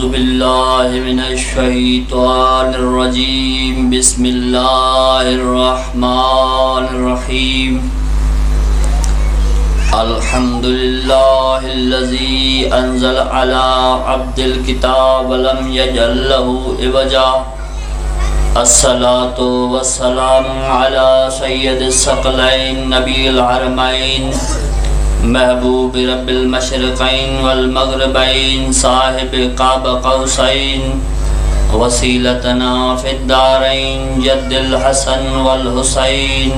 باللہ من الشیطان الرجیم بسم اللہ الرحمن الرحیم الحمدللہ الذی انزل علی عبد الکتاب ولم یجعل له عوجا الصلاة والسلام علی سید الثقلین نبی الحرمین محبوب رب المشرقین والمغربین صاحب قاب قوسین وسیلتنا فی الدارین جد الحسن والحسین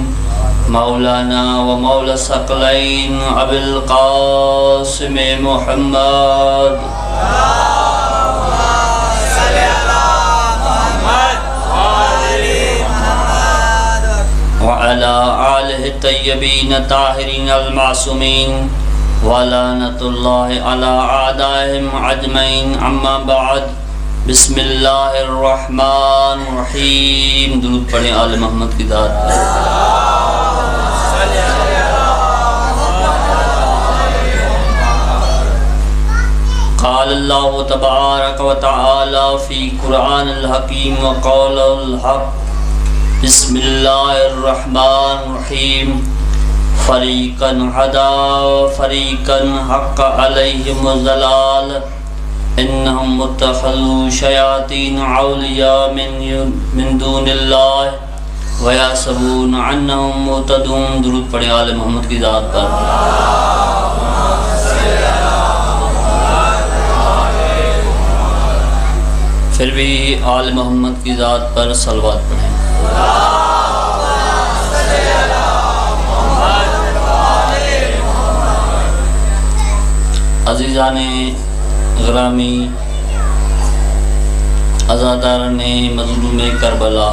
مولانا و مولا الثقلین ابی القاسم محمد وعلى آلہ الطیبین الطاہرین المعصومین ولعنۃ اللہ علی اعدائهم اجمعین اما بعد بسم اللہ الرحمن الرحیم درود پڑھیں آل محمد کی ذات قال اللہ تبارک و تعالی فی قرآن الحکیم وقول الحق بسم اللہ الرحمن الرحیم فریقا ہدی فریقا حق علیہم الضلال انہم اتخذوا شیاطین اولیاء من دون اللہ ویحسبون انہم مہتدون درود پڑھیں آل محمد کی ذات پر پھر بھی آل محمد کی ذات پر صلوات پڑھیں عزیزان غرامی، عزاداران مظلوم کربلا،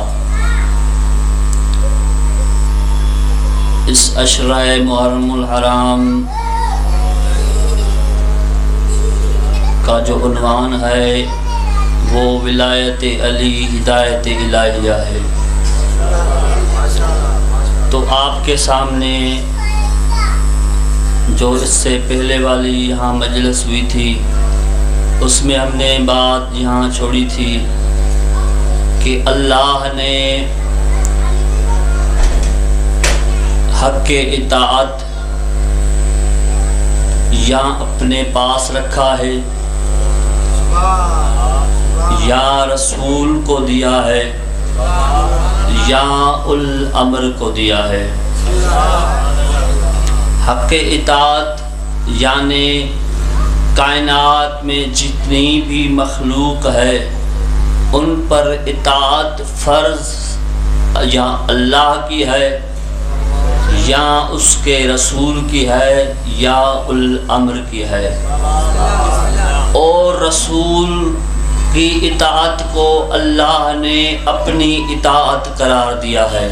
اس عشرہ محرم الحرام کا جو عنوان ہے وہ ولایت علی ہدایت الہیہ ہے۔ تو آپ کے سامنے جو اس سے پہلے والی یہاں مجلس ہوئی تھی اس میں ہم نے بات یہاں چھوڑی تھی کہ اللہ نے حق اطاعت یا اپنے پاس رکھا ہے یا رسول کو دیا ہے یا الامر کو دیا ہے۔ حق اطاعت یعنی کائنات میں جتنی بھی مخلوق ہے ان پر اطاعت فرض یا اللہ کی ہے یا اس کے رسول کی ہے یا الامر کی ہے، اور رسول کی اطاعت کو اللہ نے اپنی اطاعت قرار دیا ہے۔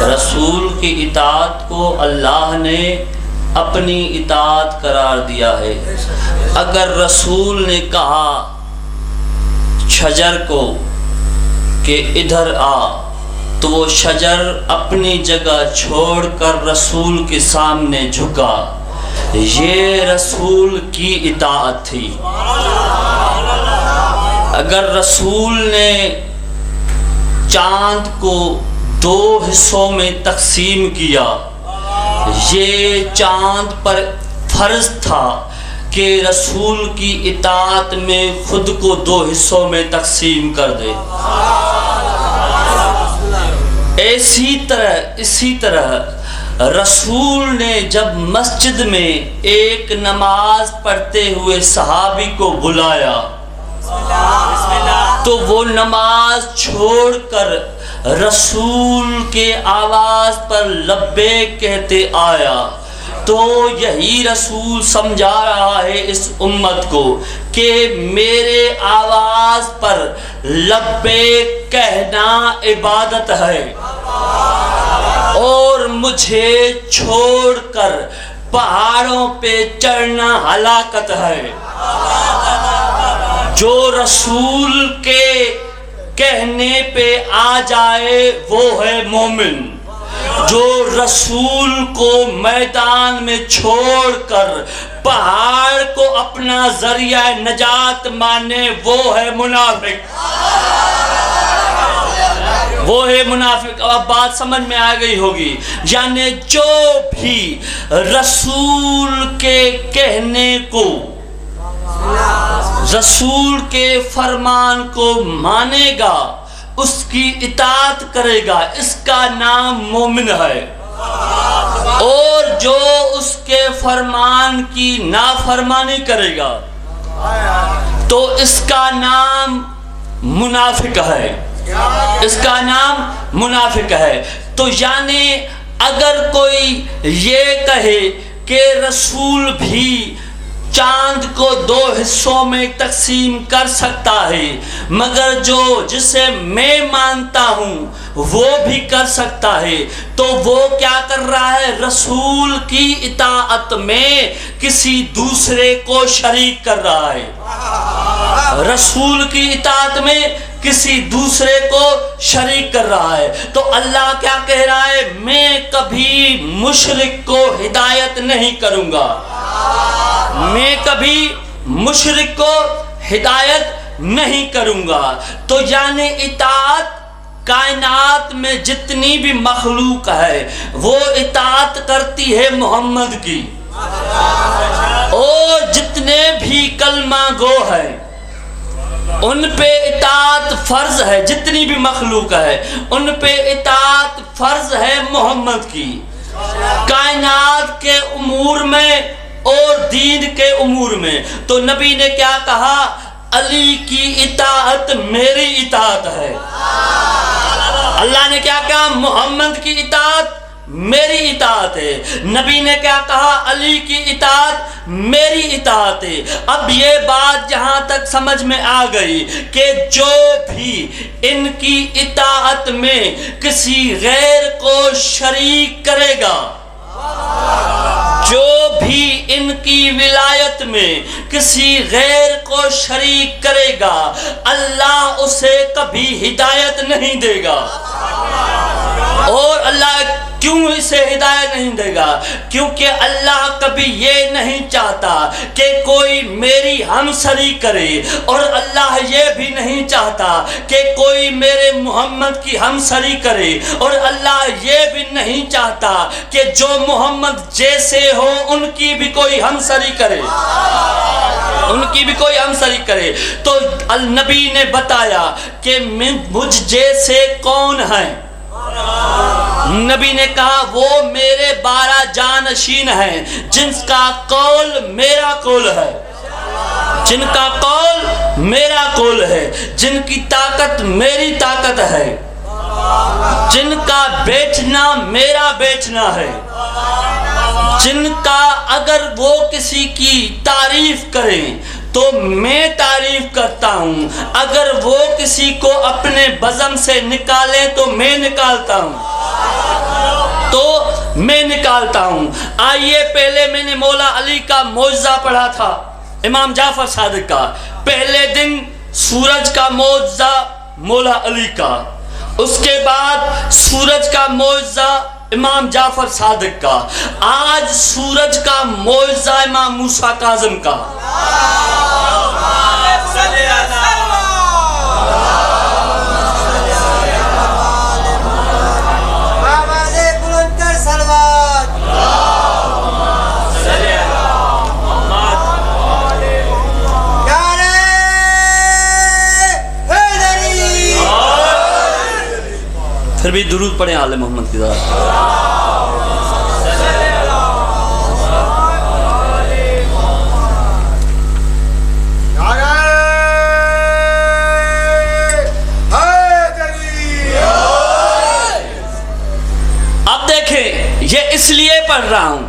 رسول کی اطاعت کو اللہ نے اپنی اطاعت قرار دیا ہے۔ اگر رسول نے کہا شجر کو کہ ادھر آ تو وہ شجر اپنی جگہ چھوڑ کر رسول کے سامنے جھکا، یہ رسول کی اطاعت تھی۔ اگر رسول نے چاند کو دو حصوں میں تقسیم کیا، یہ چاند پر فرض تھا کہ رسول کی اطاعت میں خود کو دو حصوں میں تقسیم کر دے۔ اسی طرح رسول نے جب مسجد میں ایک نماز پڑھتے ہوئے صحابی کو بلایا تو وہ نماز چھوڑ کر رسول کے آواز پر لبیک کہتے آیا، تو یہی رسول سمجھا رہا ہے اس امت کو کہ میرے آواز پر لبیک کہنا عبادت ہے اور مجھے چھوڑ کر پہاڑوں پہ چڑھنا ہلاکت ہے۔ جو رسول کے کہنے پہ آ جائے وہ ہے مومن، جو رسول کو میدان میں چھوڑ کر پہاڑ کو اپنا ذریعہ نجات مانے وہ ہے منافق، وہ ہے منافق۔ اب بات سمجھ میں آ گئی ہوگی، یعنی جو بھی رسول کے کہنے کو، رسول کے فرمان کو مانے گا، اس کی اطاعت کرے گا، اس کا نام مومن ہے، اور جو اس کے فرمان کی نافرمانی کرے گا تو اس کا نام منافق ہے، اس کا نام منافق ہے۔ تو یعنی اگر کوئی یہ کہے کہ رسول بھی چاند کو 2 حصوں میں تقسیم کر سکتا ہے، مگر جسے میں مانتا ہوں وہ بھی کر سکتا ہے، تو وہ کیا کر رہا ہے؟ رسول کی اطاعت میں کسی دوسرے کو شریک کر رہا ہے، رسول کی اطاعت میں کسی دوسرے کو شریک کر رہا ہے۔ تو اللہ کیا کہہ رہا ہے؟ میں کبھی مشرک کو ہدایت نہیں کروں گا، میں کبھی مشرک کو ہدایت نہیں کروں گا۔ تو یعنی اطاعت کائنات میں جتنی بھی مخلوق ہے وہ اطاعت کرتی ہے محمد کی، اور جتنے بھی کلمہ گو ہیں ان پہ اطاعت فرض ہے، جتنی بھی مخلوق ہے ان پہ اطاعت فرض ہے محمد کی، کائنات کے امور میں اور دین کے امور میں۔ تو نبی نے کیا کہا؟ علی کی اطاعت میری اطاعت ہے۔ اللہ نے کیا کہا؟ محمد کی اطاعت میری اطاعت ہے۔ نبی نے کیا کہا؟ علی کی اطاعت میری اطاعت ہے۔ اب یہ بات جہاں تک سمجھ میں آ گئی کہ جو بھی ان کی اطاعت میں کسی غیر کو شریک کرے گا، جو بھی ان کی ولایت میں کسی غیر کو شریک کرے گا، اللہ اسے کبھی ہدایت نہیں دے گا۔ اور اللہ کیوں اسے ہدایت نہیں دے گا؟ کیونکہ اللہ کبھی یہ نہیں چاہتا کہ کوئی میری ہمسری کرے، اور اللہ یہ بھی نہیں چاہتا کہ کوئی میرے محمد کی ہمسری کرے، اور اللہ یہ بھی نہیں چاہتا کہ جو محمد جیسے ہو ان کی بھی کوئی ہمسری کرے، ان کی بھی کوئی ہمسری کرے۔ تو النبی نے بتایا کہ مجھ جیسے کون ہیں؟ نبی نے کہا وہ میرے 12 جانشین ہیں، جن کا قول میرا قول ہے، جن کا قول میرا قول ہے، جن کی طاقت میری طاقت ہے، جن کا بیچنا میرا بیچنا ہے، جن کا اگر وہ کسی کی تعریف کریں تو میں تعریف کرتا ہوں، اگر وہ کسی کو اپنے بزم سے نکالیں تو میں نکالتا ہوں، تو میں نکالتا ہوں۔ آئیے پہلے میں نے مولا علی کا معجزہ پڑھا تھا، امام جعفر صادق کا، پہلے دن سورج کا معجزہ مولا علی کا، اس کے بعد سورج کا معجزہ امام جعفر صادق کا، آج سورج کا معجزہ امام موسیٰ کاظم کا۔ پھر بھی درود پڑھیں آل محمد کی ذات۔ اب دیکھیں یہ اس لیے پڑھ رہا ہوں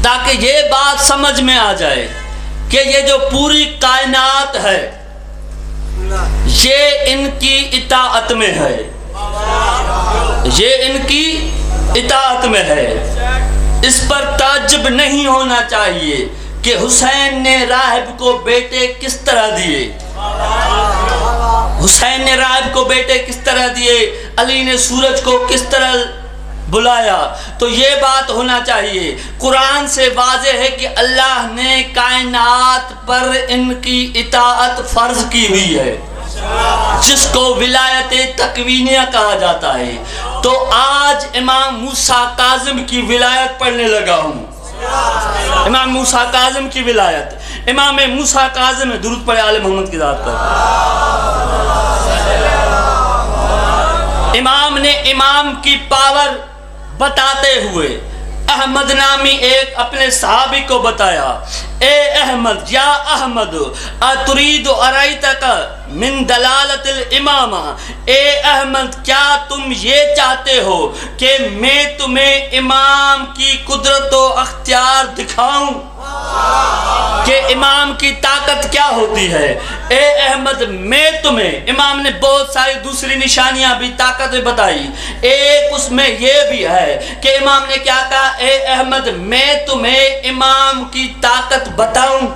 تاکہ یہ بات سمجھ میں آ جائے کہ یہ جو پوری کائنات ہے یہ ان کی اطاعت میں ہے، یہ ان کی اطاعت میں ہے۔ اس پر تعجب نہیں ہونا چاہیے کہ حسین نے راہب کو بیٹے کس طرح دیے، حسین نے راہب کو بیٹے کس طرح دیے، علی نے سورج کو کس طرح بلایا تو یہ بات ہونا چاہیے، قرآن سے واضح ہے کہ اللہ نے کائنات پر ان کی اطاعت فرض کی ہوئی ہے، جس کو ولایت تکوینیہ کہا جاتا ہے۔ تو آج امام موسیٰ کاظم کی ولایت پڑھنے لگا ہوں، امام موسیٰ کاظم کی ولایت، امام موسیٰ کاظم، درود پڑھے آل محمد کی ذات پر۔ امام نے امام کی پاور بتاتے ہوئے احمد نامی ایک اپنے صحابی کو بتایا، اے احمد، یا احمد اترید ارائیتک من دلالت الامامہ، اے احمد کیا تم یہ چاہتے ہو کہ میں تمہیں امام کی قدرت و اختیار دکھاؤں کہ امام کی طاقت کیا ہوتی ہے؟ اے احمد میں تمہیں، امام نے بہت ساری دوسری نشانیاں بھی طاقت میں بتائی، ایک اس میں یہ بھی ہے کہ امام نے کیا کہا، اے احمد میں تمہیں امام کی طاقت بتاؤں،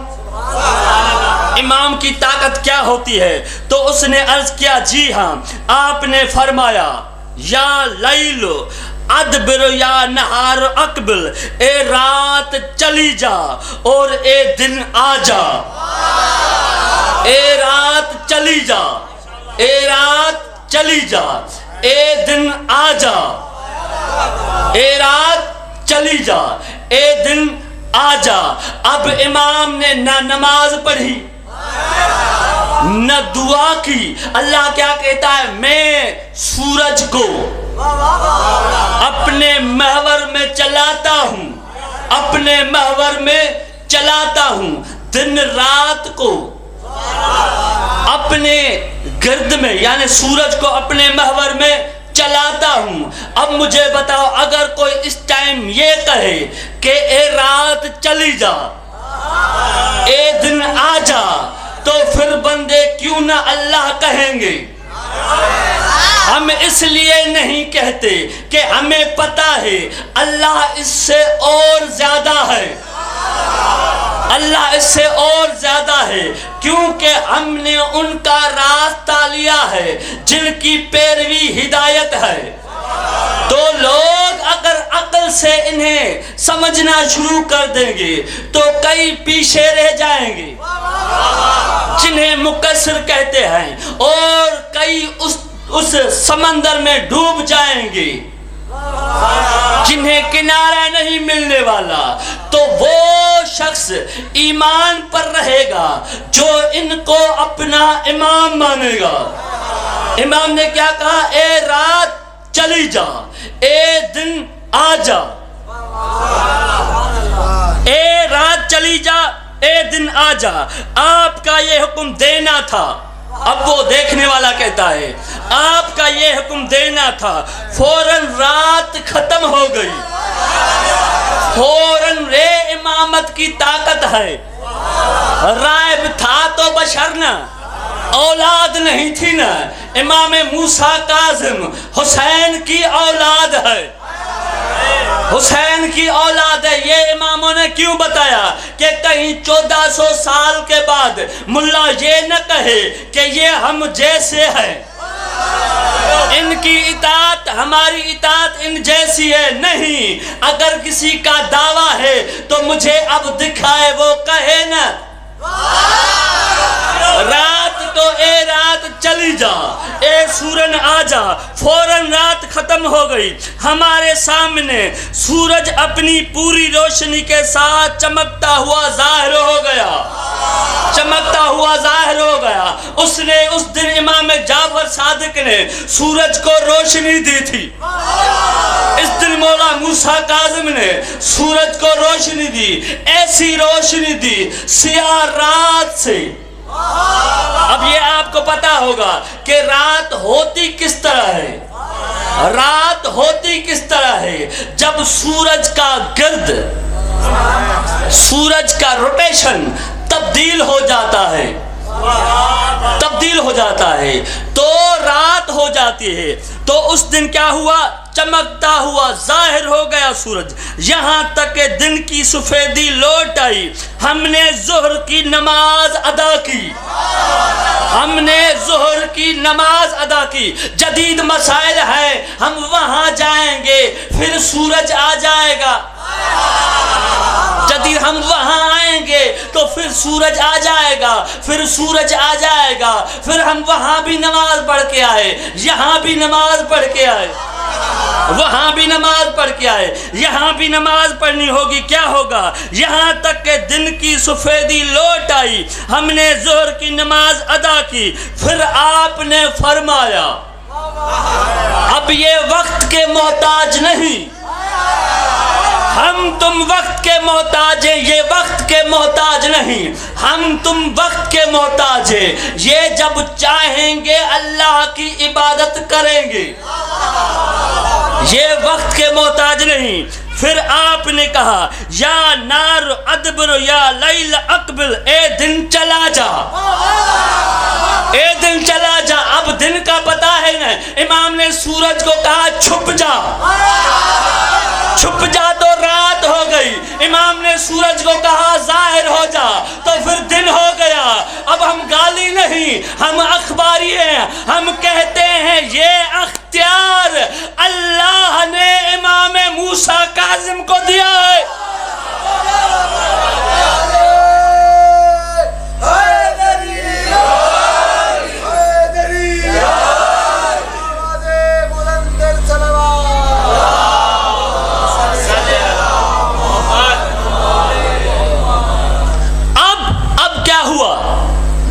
امام کی طاقت کیا ہوتی ہے؟ تو اس نے عرض کیا جی ہاں۔ آپ نے فرمایا یا لیل ادبر یا نہار اقبل، اے رات چلی جا اور اے دن آ جا، اے رات چلی جا، اے رات چلی جا، اے دن آ جا، اے رات چلی جا، اے دن آ جا۔ اب امام نے نہ نماز پڑھی نہ دعا کی، اللہ کیا کہتا ہے، میں سورج کو اپنے محور میں چلاتا ہوں، اپنے محور میں چلاتا ہوں، دن رات کو اپنے گرد میں، یعنی سورج کو اپنے محور میں چلاتا ہوں۔ اب مجھے بتاؤ، اگر کوئی اس ٹائم یہ کہے کہ اے رات چلی جا، اے دن آ جا، تو پھر بندے کیوں نہ اللہ کہیں گے؟ ہم اس لیے نہیں کہتے کہ ہمیں پتا ہے اللہ اس سے اور زیادہ ہے، اللہ اس سے اور زیادہ ہے، کیونکہ ہم نے ان کا راستہ لیا ہے جن کی پیروی ہدایت ہے۔ تو لوگ اگر عقل سے انہیں سمجھنا شروع کر دیں گے تو کئی پیچھے رہ جائیں گے، جنہیں مقصر کہتے ہیں، اور کئی اس سمندر میں ڈوب جائیں گے جنہیں کنارہ نہیں ملنے والا۔ تو وہ شخص ایمان پر رہے گا جو ان کو اپنا امام مانے گا۔ امام نے کیا کہا، اے رات چلی جا، اے دن آ جا، اے رات چلی جا، اے دن آ جا۔ آپ کا یہ حکم دینا تھا، اب وہ دیکھنے والا کہتا ہے آپ کا یہ حکم دینا تھا، فوراً رات ختم ہو گئی، فوراً رے امامت کی طاقت ہے، رائب تھا تو بشر نہ، اولاد نہیں تھی نا، امام موسیٰ کاظم حسین کی اولاد ہے، حسین کی اولاد ہے۔ یہ اماموں نے کیوں بتایا کہ کہیں 1400 سال کے بعد ملا یہ نہ کہے کہ یہ ہم جیسے ہیں، ان کی اطاعت ہماری اطاعت ان جیسی ہے، نہیں۔ اگر کسی کا دعویٰ ہے تو مجھے اب دکھائے، وہ کہے نا رات کو اے رات چلی جا، اے سورن آ جا، فوراً رات ختم ہو گئی۔ ہمارے سامنے سورج اپنی پوری روشنی کے ساتھ چمکتا ہوا ظاہر ہو گیا، چمکتا ہوا ظاہر ہو گیا۔ اس نے اس دن امام جعفر صادق نے سورج کو روشنی دی تھی، اس دن مولا موسیٰ کاظم نے سورج کو روشنی دی، ایسی روشنی دی سیاہ رات سے۔ اب یہ آپ کو پتا ہوگا کہ رات ہوتی کس طرح ہے، رات ہوتی کس طرح ہے، جب سورج کا گرد، سورج کا روٹیشن تبدیل ہو جاتا ہے، تبدیل ہو جاتا ہے تو رات ہو جاتی ہے۔ تو اس دن کیا ہوا، چمکتا ہوا ظاہر ہو گیا سورج، یہاں تک کہ دن کی سفیدی لوٹ آئی۔ ہم نے ظہر کی نماز ادا کی، ہم نے ظہر کی نماز ادا کی، جدید مسائل ہیں، ہم وہاں جائیں گے پھر سورج آ جائے گا، جدید ہم وہاں آئیں گے تو پھر سورج آ جائے گا، پھر سورج آ جائے گا، پھر ہم وہاں بھی نماز پڑھ کے آئے، یہاں بھی نماز پڑھ کے آئے، وہاں بھی نماز پڑھ کے آئے، یہاں بھی نماز پڑھنی ہوگی۔ کیا ہوگا؟ یہاں تک کہ دن کی سفیدی لوٹ آئی، ہم نے ظہر کی نماز ادا کی، پھر آپ نے فرمایا اب یہ وقت کے محتاج نہیں، ہم تم وقت کے محتاج ہیں، یہ وقت کے محتاج نہیں، ہم تم وقت کے محتاج ہیں، یہ جب چاہیں گے اللہ کی عبادت کریں گے، یہ وقت کے محتاج نہیں۔ پھر آپ نے کہا یا نار ادبر یا لیل اقبل، اے دن چلا جا، اے دن چلا جا۔ اب دن کا پتہ ہے نا، امام نے سورج کو کہا چھپ جا، چھپ جا تو رات ہو گئی، امام نے سورج کو کہا ظاہر ہو جا تو پھر دن ہو گیا۔ اب ہم گالی نہیں، ہم اخباری ہیں، ہم کہتے ہیں یہ اختیار اللہ نے امام موسیٰ کاظم کو دیا ہے۔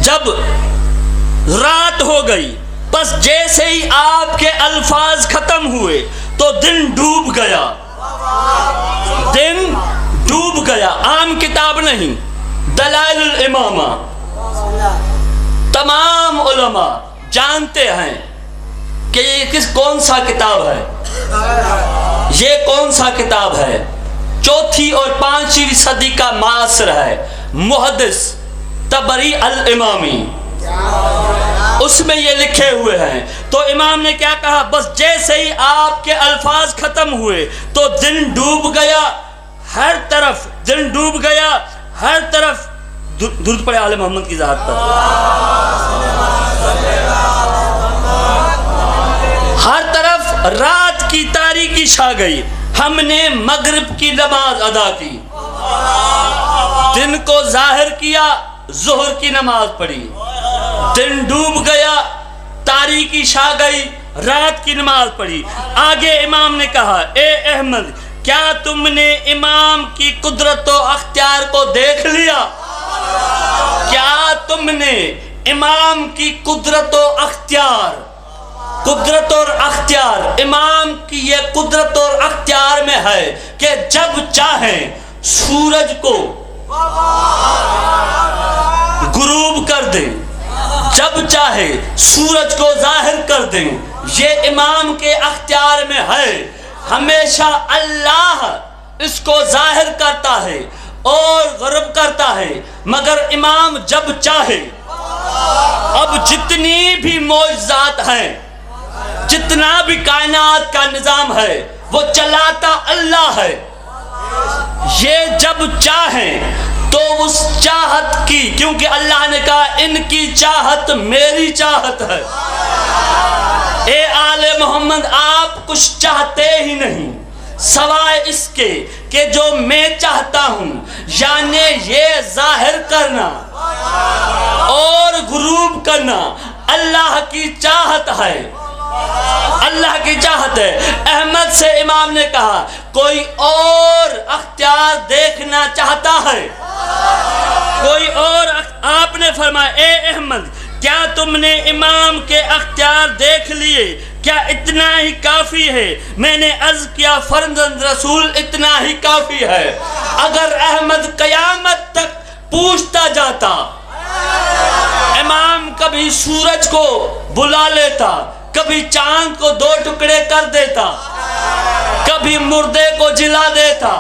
جب رات ہو گئی، بس جیسے ہی آپ کے الفاظ ختم ہوئے تو دن ڈوب گیا، دن ڈوب گیا۔ عام کتاب نہیں، دلائل الامامہ، تمام علماء جانتے ہیں کہ یہ کون سا کتاب ہے، یہ کون سا کتاب ہے، چوتھی اور پانچویں صدی کا معاصر ہے، محدث طبری الامامی، اس میں یہ لکھے ہوئے ہیں۔ تو امام نے کیا کہا؟ بس جیسے ہی آپ کے الفاظ ختم ہوئے تو دن ڈوب گیا، ہر طرف دن ڈوب گیا، ہر طرف درود پڑھے آل محمد کی ذات پر، ہر طرف رات کی تاریکی چھا گئی۔ ہم نے مغرب کی نماز ادا کی، دن کو ظاہر کیا، ظہر کی نماز پڑھی، دن ڈوب گیا، تاریکی چھا گئی، رات کی نماز پڑھی۔ آگے امام نے کہا اے احمد، کیا تم نے امام کی قدرت و اختیار کو دیکھ لیا؟ کیا تم نے امام کی قدرت و اختیار، قدرت اور اختیار، امام کی یہ قدرت اور اختیار میں ہے کہ جب چاہیں سورج کو غروب کر دیں، جب چاہے سورج کو ظاہر کر دیں، یہ امام کے اختیار میں ہے۔ ہمیشہ اللہ اس کو ظاہر کرتا ہے اور غروب کرتا ہے، مگر امام جب چاہے، اب جتنی بھی معجزات ہیں، جتنا بھی کائنات کا نظام ہے، وہ چلاتا اللہ ہے، یہ جب چاہیں تو اس چاہت کی، کیونکہ اللہ نے کہا ان کی چاہت میری چاہت ہے۔ اے آل محمد، آپ کچھ چاہتے ہی نہیں سوائے اس کے کہ جو میں چاہتا ہوں، یعنی یہ ظاہر کرنا اور غروب کرنا اللہ کی چاہت ہے، اللہ کی چاہت ہے۔ احمد سے امام نے کہا کوئی اور اختیار دیکھنا چاہتا ہے، کوئی اور آپ نے فرمایا اے احمد، کیا تم نے امام کے اختیار دیکھ لیے؟ کیا اتنا ہی کافی ہے؟ میں نے عرض کیا فرزند رسول اتنا ہی کافی ہے۔ اگر احمد قیامت تک پوچھتا جاتا، امام کبھی سورج کو بلا لیتا، کبھی چاند کو دو ٹکڑے کر دیتا، کبھی مردے کو جلا دیتا۔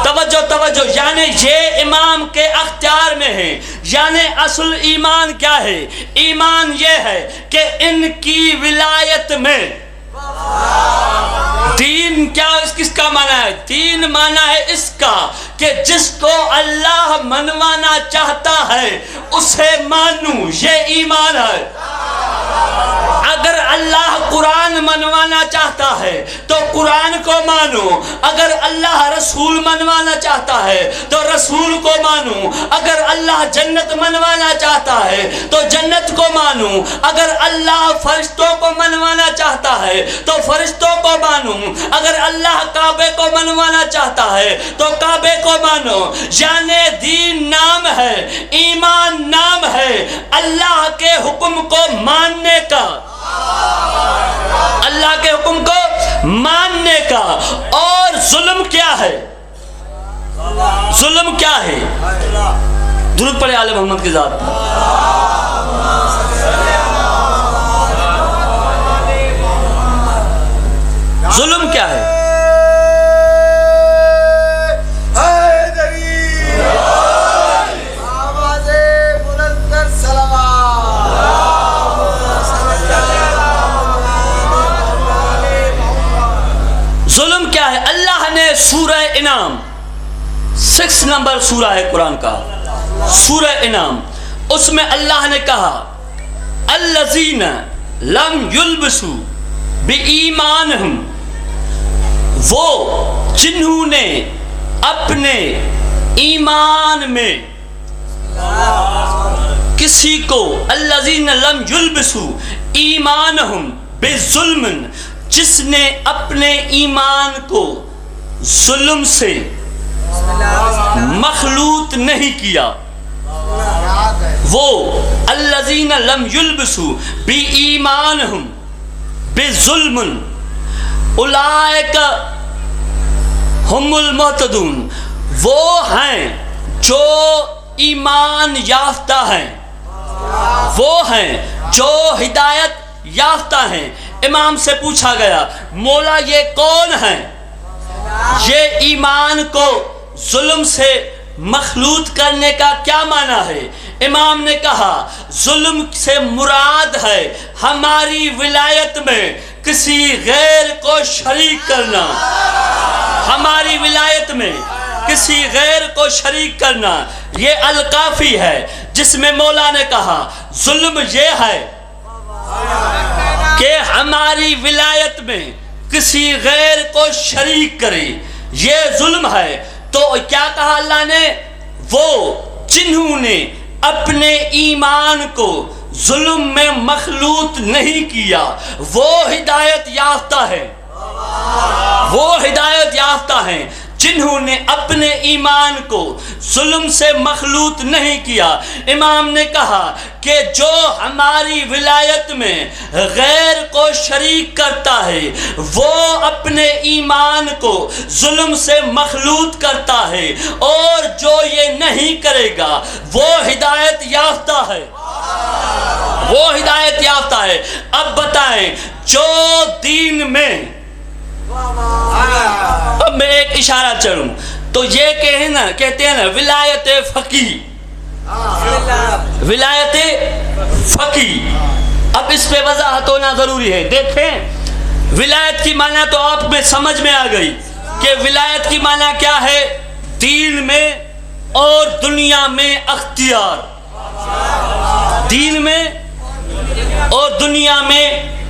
توجہ توجہ، یعنی یہ امام کے اختیار میں ہے۔ یعنی اصل ایمان کیا ہے؟ ایمان یہ ہے کہ ان کی ولایت میں دین کیا، کس کا معنی ہے؟ دین معنی ہے اس کا کہ جس کو اللہ منوانا چاہتا ہے اسے مانوں، یہ ایمان ہے۔ اگر اللہ قرآن منوانا چاہتا ہے تو قرآن کو مانو، اگر اللہ رسول منوانا چاہتا ہے تو رسول کو مانو، اگر اللہ جنت منوانا چاہتا ہے تو جنت کو مانو، اگر اللہ فرشتوں کو منوانا چاہتا ہے تو فرشتوں کو مانو، اگر اللہ کعبے کو منوانا چاہتا ہے تو کعبے کو مانو۔ یعنی دین نام ہے، ایمان نام ہے اللہ کے حکم کو ماننے کا، اللہ کے حکم کو ماننے کا۔ اور ظلم کیا ہے؟ ظلم کیا ہے؟ درود پڑھے آل محمد کی ذات پر۔ ظلم کیا ہے؟ ظلم کیا ہے؟ اللہ نے سورہ انعام 6 نمبر سورہ ہے قرآن کا، سورہ انعام، اس میں اللہ نے کہا الذین لم یلبسوا بایمانہم، وہ جنہوں نے اپنے ایمان میں کسی کو، الذین لم یلبسوا ایمانہم بظلم، جس نے اپنے ایمان کو ظلم سے مخلوط نہیں کیا، وہ الذین لم یلبسوا بایمانہم بظلم اولئک ہم المہتدون، وہ ہیں جو ایمان یافتہ ہیں، وہ ہیں جو ہدایت یافتہ ہیں۔ امام سے پوچھا گیا مولا یہ کون ہیں؟ یہ ایمان کو ظلم سے مخلوط کرنے کا کیا معنی ہے؟ امام نے کہا ظلم سے مراد ہے ہماری ولایت میں کسی غیر کو شریک کرنا، ہماری ولایت میں کسی غیر کو شریک کرنا۔ یہ الکافی ہے جس میں مولا نے کہا ظلم یہ ہے کہ ہماری ولایت میں کسی غیر کو شریک کرے، یہ ظلم ہے۔ تو کیا کہا اللہ نے؟ وہ جنہوں نے اپنے ایمان کو ظلم میں مخلوط نہیں کیا، وہ ہدایت یافتہ ہے، وہ ہدایت یافتہ ہیں جنہوں نے اپنے ایمان کو ظلم سے مخلوط نہیں کیا۔ امام نے کہا کہ جو ہماری ولایت میں غیر کو شریک کرتا ہے وہ اپنے ایمان کو ظلم سے مخلوط کرتا ہے، اور جو یہ نہیں کرے گا وہ ہدایت یافتہ ہے، وہ ہدایت یافتہ ہے۔ اب بتائیں جو دین میں، اب میں ایک اشارہ چڑھوں تو یہ کہتے ہیں نا ولایت فقیہ، ولایت فقیہ۔ اب اس پہ وضاحت ہونا ضروری ہے۔ دیکھیں ولایت کی معنی تو آپ میں سمجھ میں آ گئی کہ ولایت کی معنی کیا ہے؟ دین میں اور دنیا میں اختیار، دین میں اور دنیا میں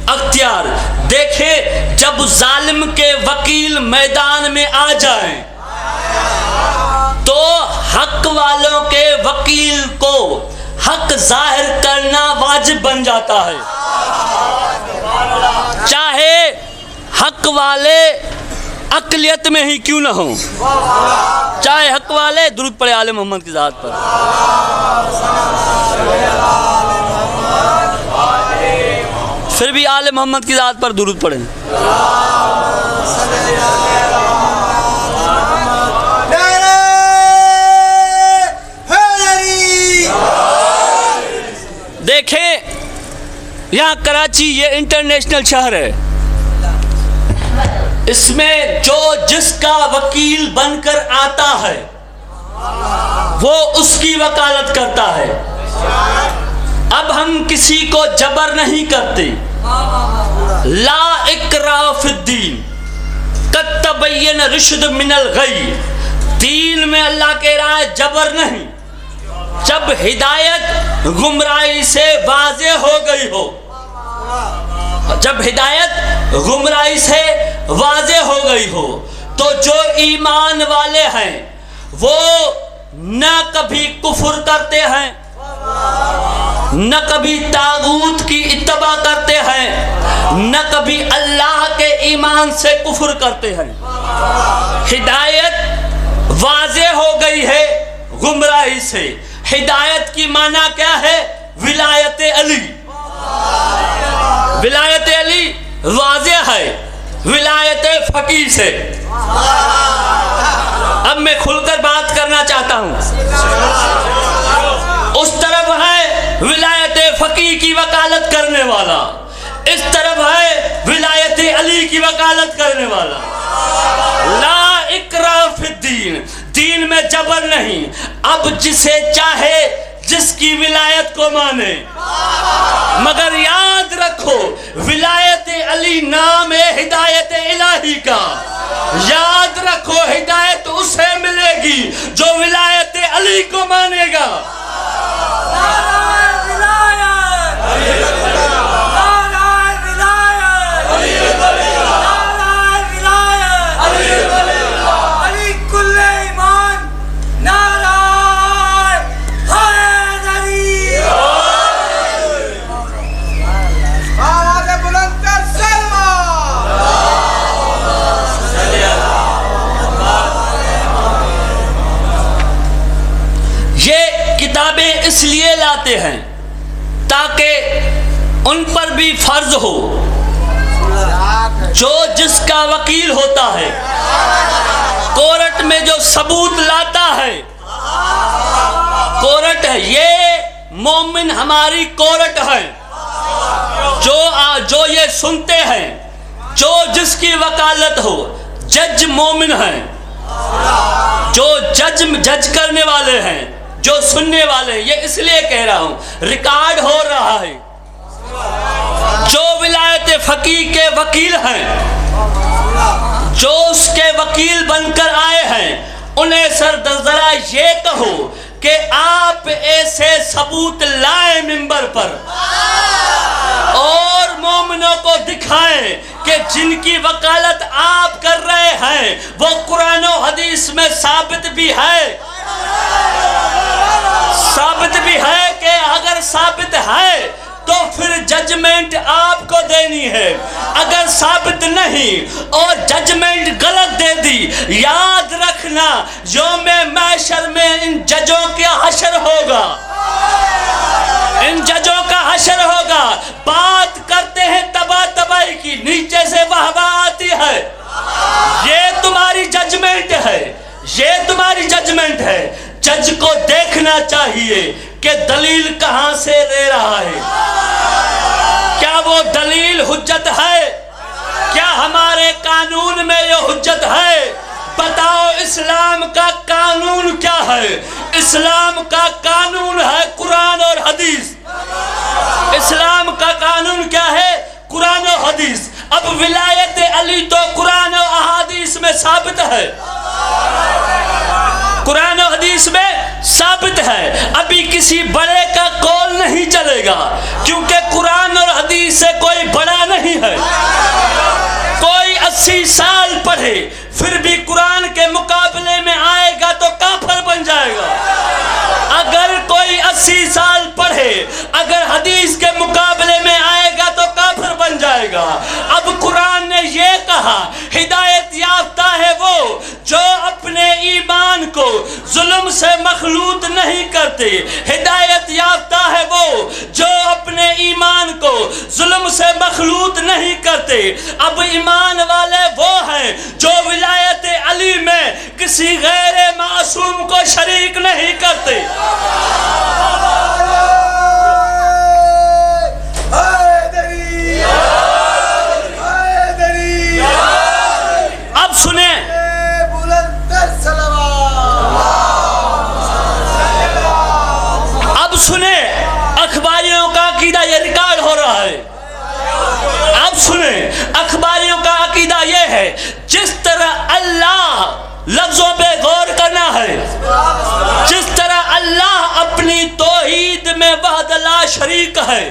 اختیار۔ دیکھیں جب ظالم کے وکیل میدان میں آ جائیں تو حق والوں کے وکیل کو حق ظاہر کرنا واجب بن جاتا ہے، چاہے حق والے اقلیت میں ہی کیوں نہ ہوں، چاہے حق والے، درود پڑھے آل محمد کی ذات پر۔ پھر بھی آل محمد کی ذات پر درود پڑھیں۔ دیکھیں یہاں کراچی یہ انٹرنیشنل شہر ہے، اس میں جو جس کا وکیل بن کر آتا ہے وہ اس کی وکالت کرتا ہے۔ اب ہم کسی کو جبر نہیں کرتے، لا اکراہ فی الدین قد تبین رشد من الغی، دین میں اللہ کہہ رہا ہے جبر نہیں، جب ہدایت گمراہی سے واضح ہو گئی ہو جب ہدایت گمراہی سے واضح ہو گئی ہو تو جو ایمان والے ہیں وہ نہ کبھی کفر کرتے ہیں، نہ کبھی طاغوت کی اتباع کرتے ہیں، نہ کبھی اللہ کے ایمان سے کفر کرتے ہیں۔ ہدایت واضح ہو گئی ہے گمراہی سے۔ ہدایت کی معنی کیا ہے؟ ولایت علی۔ ولایت علی واضح ہے ولایت فقیہ سے۔ اب میں کھل کر بات کرنا چاہتا ہوں۔ اس طرف ہے ولایت فقیہ کی وکالت کرنے والا، اس طرف ہے ولایت علی کی وکالت کرنے والا۔ لا اکراہ فی الدین، دین میں جبر نہیں، اب جسے چاہے جس کی ولایت کو مانے، مگر یاد رکھو ولایت علی نام ہے ہدایت الہی کا۔ یاد رکھو ہدایت اسے ملے گی جو ولایت علی کو مانے گا۔ اس لیے لاتے ہیں تاکہ ان پر بھی فرض ہو، جو جس کا وکیل ہوتا ہے کورٹ میں جو ثبوت لاتا ہے، کورٹ ہے یہ مومن ہماری کورٹ ہے، جو یہ سنتے ہیں، جو جس کی وکالت ہو، جج مومن ہیں، جو جج کرنے والے ہیں، جو سننے والے ہیں۔ یہ اس لیے کہہ رہا ہوں ریکارڈ ہو رہا ہے، جو ولایت فقیہ کے وکیل ہیں، جو اس کے وکیل بن کر آئے ہیں، انہیں ذرا یہ کہو کہ آپ ایسے ثبوت لائیں منبر پر اور مومنوں کو دکھائیں کہ جن کی وکالت آپ کر رہے ہیں وہ قرآن و حدیث میں ثابت بھی ہے، ثابت بھی ہے کہ اگر ثابت ہے تو پھر ججمنٹ آپ کو دینی ہے، اگر ثابت نہیں اور ججمنٹ غلط دے دی، یاد رکھنا یوم محشر میں ان ججوں کا حشر ہوگا، ان ججوں کا حشر ہوگا۔ بات کرتے ہیں تباہ تباہی کی، نیچے سے واہ آتی ہے، یہ تمہاری ججمنٹ ہے، یہ تمہاری ججمنٹ ہے۔ جج کو دیکھنا چاہیے کہ دلیل کہاں سے دے رہا ہے، کیا وہ دلیل حجت ہے، کیا ہمارے قانون میں یہ حجت ہے؟ بتاؤ اسلام کا قانون کیا ہے؟ اسلام کا قانون ہے قرآن اور حدیث۔ اسلام کا قانون کیا ہے؟ قرآن و حدیث۔ اب ولایت علی تو قرآن و احادیث میں ثابت ہے، قرآن و حدیث میں ثابت ہے۔ ابھی کسی بڑے کا قول نہیں چلے گا، کیونکہ قرآن اور حدیث سے کوئی بڑا نہیں ہے۔ کوئی 80 سال پڑھے پھر بھی قرآن کے مقابلے میں آئے گا تو کافر بن جائے گا۔ اگر کوئی 80 سال پڑھے اگر حدیث کے مقابلے میں آئے گا تو کافر بن جائے گا۔ اب قرآن نے یہ کہا ہدایت یافتہ ہے وہ جو اپنے ایمان کو ظلم سے مخلوط نہیں کرتے، ہدایت یافتہ ہے وہ جو اپنے ایمان کو ظلم سے مخلوط نہیں کرتے۔ اب ایمان والے وہ ہیں جو ولایت علی میں کسی غیر معصوم کو شریک نہیں کرتے۔ اب سنیں، اب سنیں اخباریوں کا عقیدہ، یہ ریکارڈ ہو رہا ہے۔ اب سنیں اخباریوں کا عقیدہ یہ ہے جس طرح اللہ لفظوں پہ غور کرنا ہے، جس طرح اللہ اپنی توحید میں وحدہ لا شریک ہے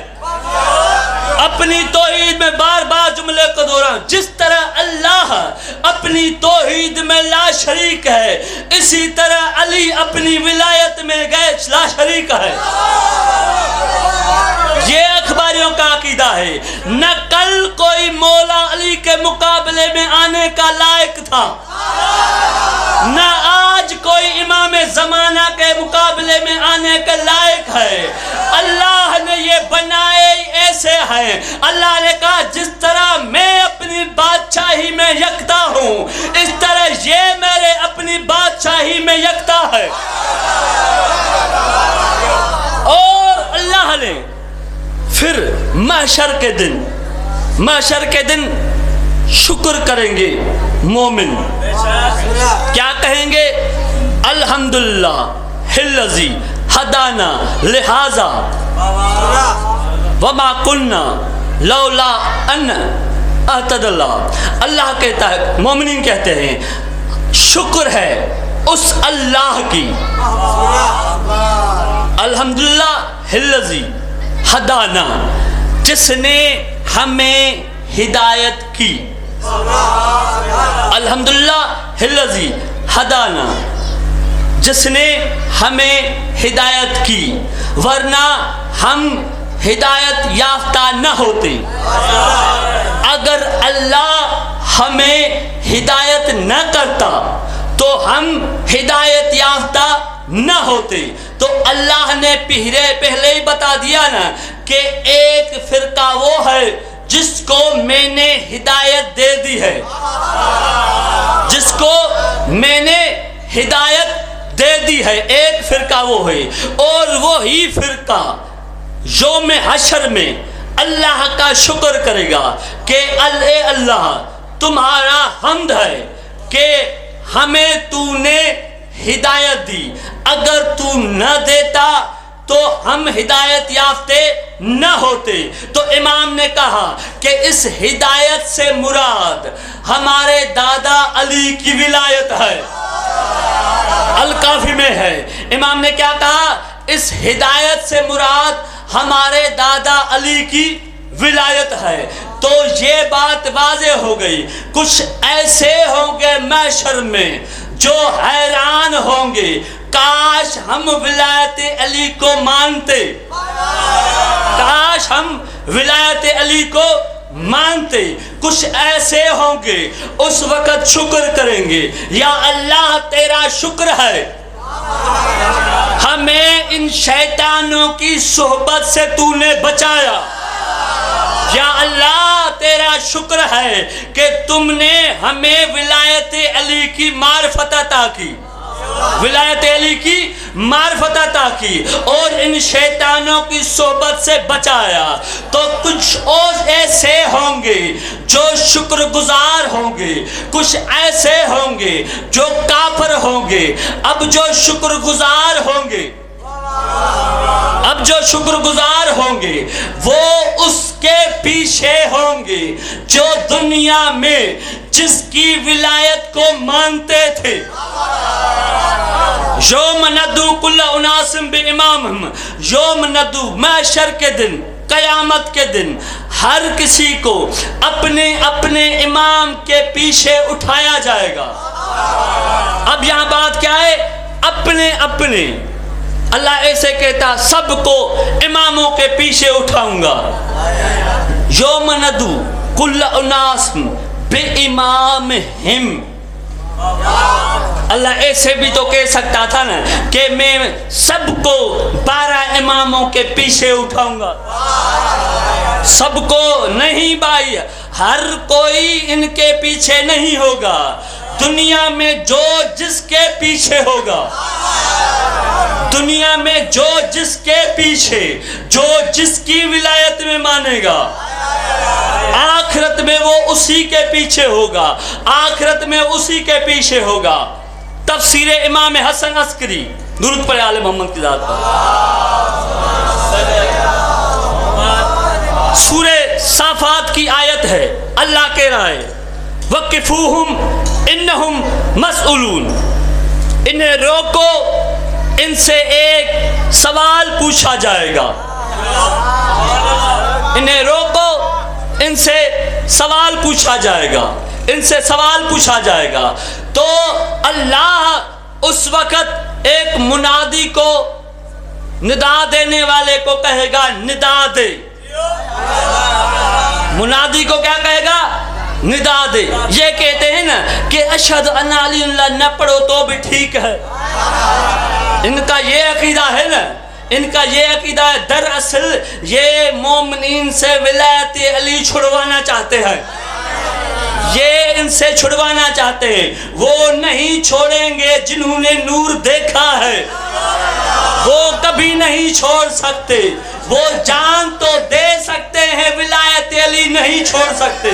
اپنی توحید میں بار بار جملے کو دوہراؤں، جس طرح اللہ اپنی توحید میں لا شریک ہے، اسی طرح علی اپنی ولایت میں گئے لا شریک ہے۔ یہ اخباریوں کا عقیدہ ہے۔ نہ کل کوئی مولا علی کے مقابلے میں آنے کا لائق تھا، نہ آج کوئی امام زمانہ کے مقابلے میں آنے کے لائق ہے۔ اللہ نے یہ بنائے ایسے ہیں۔ اللہ نے کہا جس طرح میں اپنی بادشاہی میں یکتا ہوں، اس طرح یہ میرے اپنی بادشاہی میں یکتا ہے۔ اور اللہ نے پھر محشر کے دن شکر کریں گے مومن، کیا کہیں گے؟ الحمدللہ الذی ہدانا لہذا وما کننا لولا ان اہتدی اللہ۔ اللہ کہتا ہے، مومنین کہتے ہیں شکر ہے اس اللہ کی، الحمدللہ الذی ہدانا، جس نے ہمیں ہدایت کی، الحمدللہ الذی ہدانا، جس نے ہمیں ہدایت کی، ورنہ ہم ہدایت یافتہ نہ ہوتے۔ اگر اللہ ہمیں ہدایت نہ کرتا تو ہم ہدایت یافتہ نہ ہوتے۔ تو اللہ نے پہلے ہی بتا دیا نا کہ ایک فرقہ وہ ہے جس کو میں نے ہدایت دے دی ہے، جس کو میں نے ہدایت دے دی ہے، ایک فرقہ وہ ہے۔ اور وہی فرقہ یوم حشر میں اللہ کا شکر کرے گا کہ اے اللہ تمہارا حمد ہے کہ ہمیں تو نے ہدایت دی، اگر تو نہ دیتا تو ہم ہدایت یافتے نہ ہوتے۔ تو امام نے کہا کہ اس ہدایت سے مراد ہمارے دادا علی کی ولایت ہے۔ الکافی میں ہے، امام نے کیا کہا؟ اس ہدایت سے مراد ہمارے دادا علی کی ولایت ہے۔ تو یہ بات واضح ہو گئی۔ کچھ ایسے ہوں گے محشر میں جو حیران ہوں گے، کاش ہم ولایت علی کو مانتے، کاش ہم ولایت علی کو مانتے۔ کچھ ایسے ہوں گے اس وقت شکر کریں گے، یا اللہ تیرا شکر ہے ہمیں ان شیطانوں کی صحبت سے تو نے بچایا، یا اللہ تیرا شکر ہے کہ تم نے ہمیں ولایت علی کی معرفت عطا کی، ولایت علی کی معرفت عطا کی اور ان شیطانوں کی صحبت سے بچایا۔ تو کچھ اور ایسے ہوں گے جو شکر گزار ہوں گے، کچھ ایسے ہوں گے جو کافر ہوں گے۔ اب جو شکر گزار ہوں گے، اب جو شکر گزار ہوں گے وہ اس کے پیچھے ہوں گے جو دنیا میں جس کی ولایت کو مانتے تھے۔ یوم ندعو کل اناس بامامہم، یوم ندعو، محشر کے دن، قیامت کے دن ہر کسی کو اپنے اپنے امام کے پیچھے اٹھایا جائے گا۔ اب یہاں بات کیا ہے؟ اپنے اپنے۔ اللہ ایسے کہتا سب کو اماموں کے پیچھے اٹھاؤں گا۔ یوم ندعو کل اناس بامامہم، اللہ ایسے بھی تو کہہ سکتا تھا نا کہ میں سب کو 12 اماموں کے پیچھے اٹھاؤں گا۔ سب کو نہیں بھائی، ہر کوئی ان کے پیچھے نہیں ہوگا۔ دنیا میں جو جس کے پیچھے ہوگا، دنیا میں جو جس کے پیچھے، جو جس کی ولایت میں مانے گا، آخرت میں وہ اسی کے پیچھے ہوگا، آخرت میں اسی کے پیچھے ہوگا۔ تفسیر امام حسن عسکری، درود پڑھے آل محمد کی ذات پر۔ سورہ صافات کی آیت ہے، اللہ کہہ رہا ہے وَقِفُوهُمْ إِنَّهُمْ مَسْئُولُونَ، انہیں روکو، ان سے ایک سوال پوچھا جائے گا۔ انہیں روکو، ان سے سوال پوچھا جائے گا، ان سے سوال پوچھا جائے گا۔ تو اللہ اس وقت ایک منادی کو، ندا دینے والے کو کہے گا ندا دے۔ منادی کو کیا کہے گا؟ ندا دے۔ یہ کہتے ہیں نا کہ اشہد ان علی اللہ نہ پڑھو تو بھی ٹھیک ہے، ان کا یہ عقیدہ ہے نا، ان کا یہ عقیدہ ہے۔ دراصل یہ مومنین سے ولایت علی چھڑوانا چاہتے ہیں، یہ ان سے چھڑوانا چاہتے ہیں۔ وہ نہیں چھوڑیں گے جنہوں نے نور دیکھا ہے، وہ کبھی نہیں چھوڑ سکتے۔ وہ جان تو دے سکتے ہیں، ولایت علی نہیں چھوڑ سکتے۔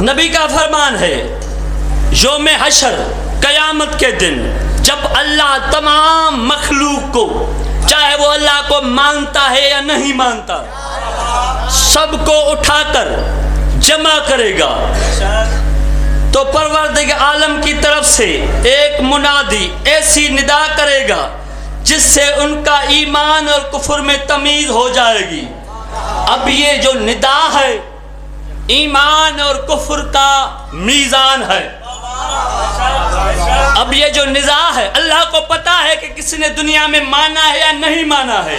نبی کا فرمان ہے یوم حشر، قیامت کے دن، جب اللہ تمام مخلوق کو، چاہے وہ اللہ کو مانتا ہے یا نہیں مانتا، سب کو اٹھا کر جمع کرے گا، تو پروردگار عالم کی طرف سے ایک منادی ایسی ندا کرے گا جس سے ان کا ایمان اور کفر میں تمیز ہو جائے گی۔ اب یہ جو ندا ہے ایمان اور کفر کا میزان ہے۔ اب یہ جو ندا ہے، اللہ کو پتا ہے کہ کسی نے دنیا میں مانا ہے یا نہیں مانا ہے،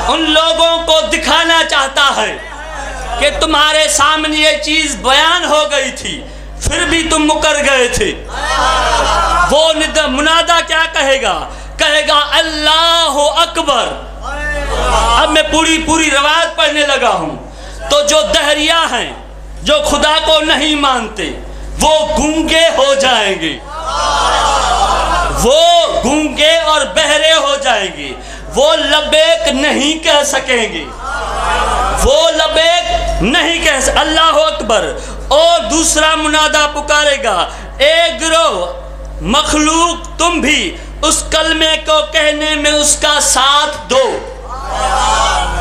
ان لوگوں کو دکھانا چاہتا ہے کہ تمہارے سامنے یہ چیز بیان ہو گئی تھی پھر بھی تم مکر گئے تھے۔ وہ منادہ کیا کہے گا؟ کہے گا اللہ اکبر۔ اب میں پوری روایت پڑھنے لگا ہوں۔ تو جو دہریہ ہیں، جو خدا کو نہیں مانتے، وہ گونگے ہو جائیں گے، وہ گونگے اور بہرے ہو جائیں گے، وہ لبیک نہیں کہہ سکیں گے، وہ لبیک نہیں کہہ سکیں۔ اللہ اکبر۔ اور دوسرا منادہ پکارے گا، اے گروہ مخلوق، تم بھی اس کلمے کو کہنے میں اس کا ساتھ دو۔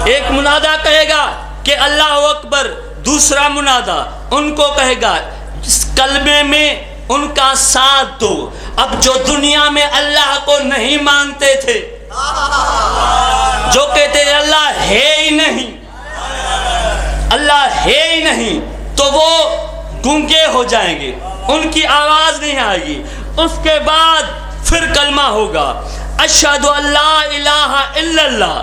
ایک منادہ کہے گا کہ اللہ اکبر، دوسرا منادہ ان کو کہے گا اس کلمے میں ان کا ساتھ دو۔ اب جو دنیا میں اللہ کو نہیں مانتے تھے، جو کہتے ہیں اللہ ہے ہی نہیں، اللہ ہے ہی نہیں، تو وہ گونگے ہو جائیں گے، ان کی آواز نہیں آئے گی۔ اس کے بعد پھر کلمہ ہوگا، اشہد ان لا الہ الا اللہ،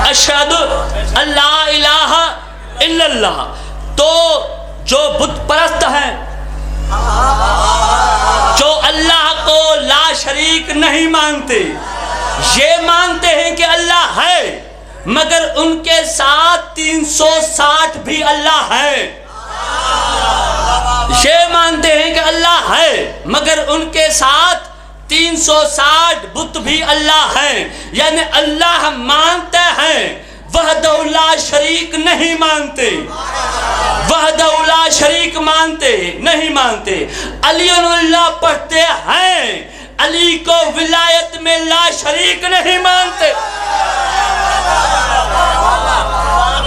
اشہد ان لا الہ الا اللہ۔ تو جو بت پرست ہیں، جو اللہ کو لا شریک نہیں مانتے، یہ مانتے ہیں کہ اللہ ہے، مگر ان کے ساتھ 360 بھی اللہ ہے۔ یہ مانتے ہیں کہ اللہ ہے، مگر ان کے ساتھ 360 بت بھی اللہ ہیں، یعنی اللہ مانتے ہیں، وحدہ لا شریک نہیں مانتے، وحدہ لا شریک مانتے نہیں مانتے۔ علی اللہ پڑھتے ہیں، علی کو ولایت میں لا شریک نہیں مانتے۔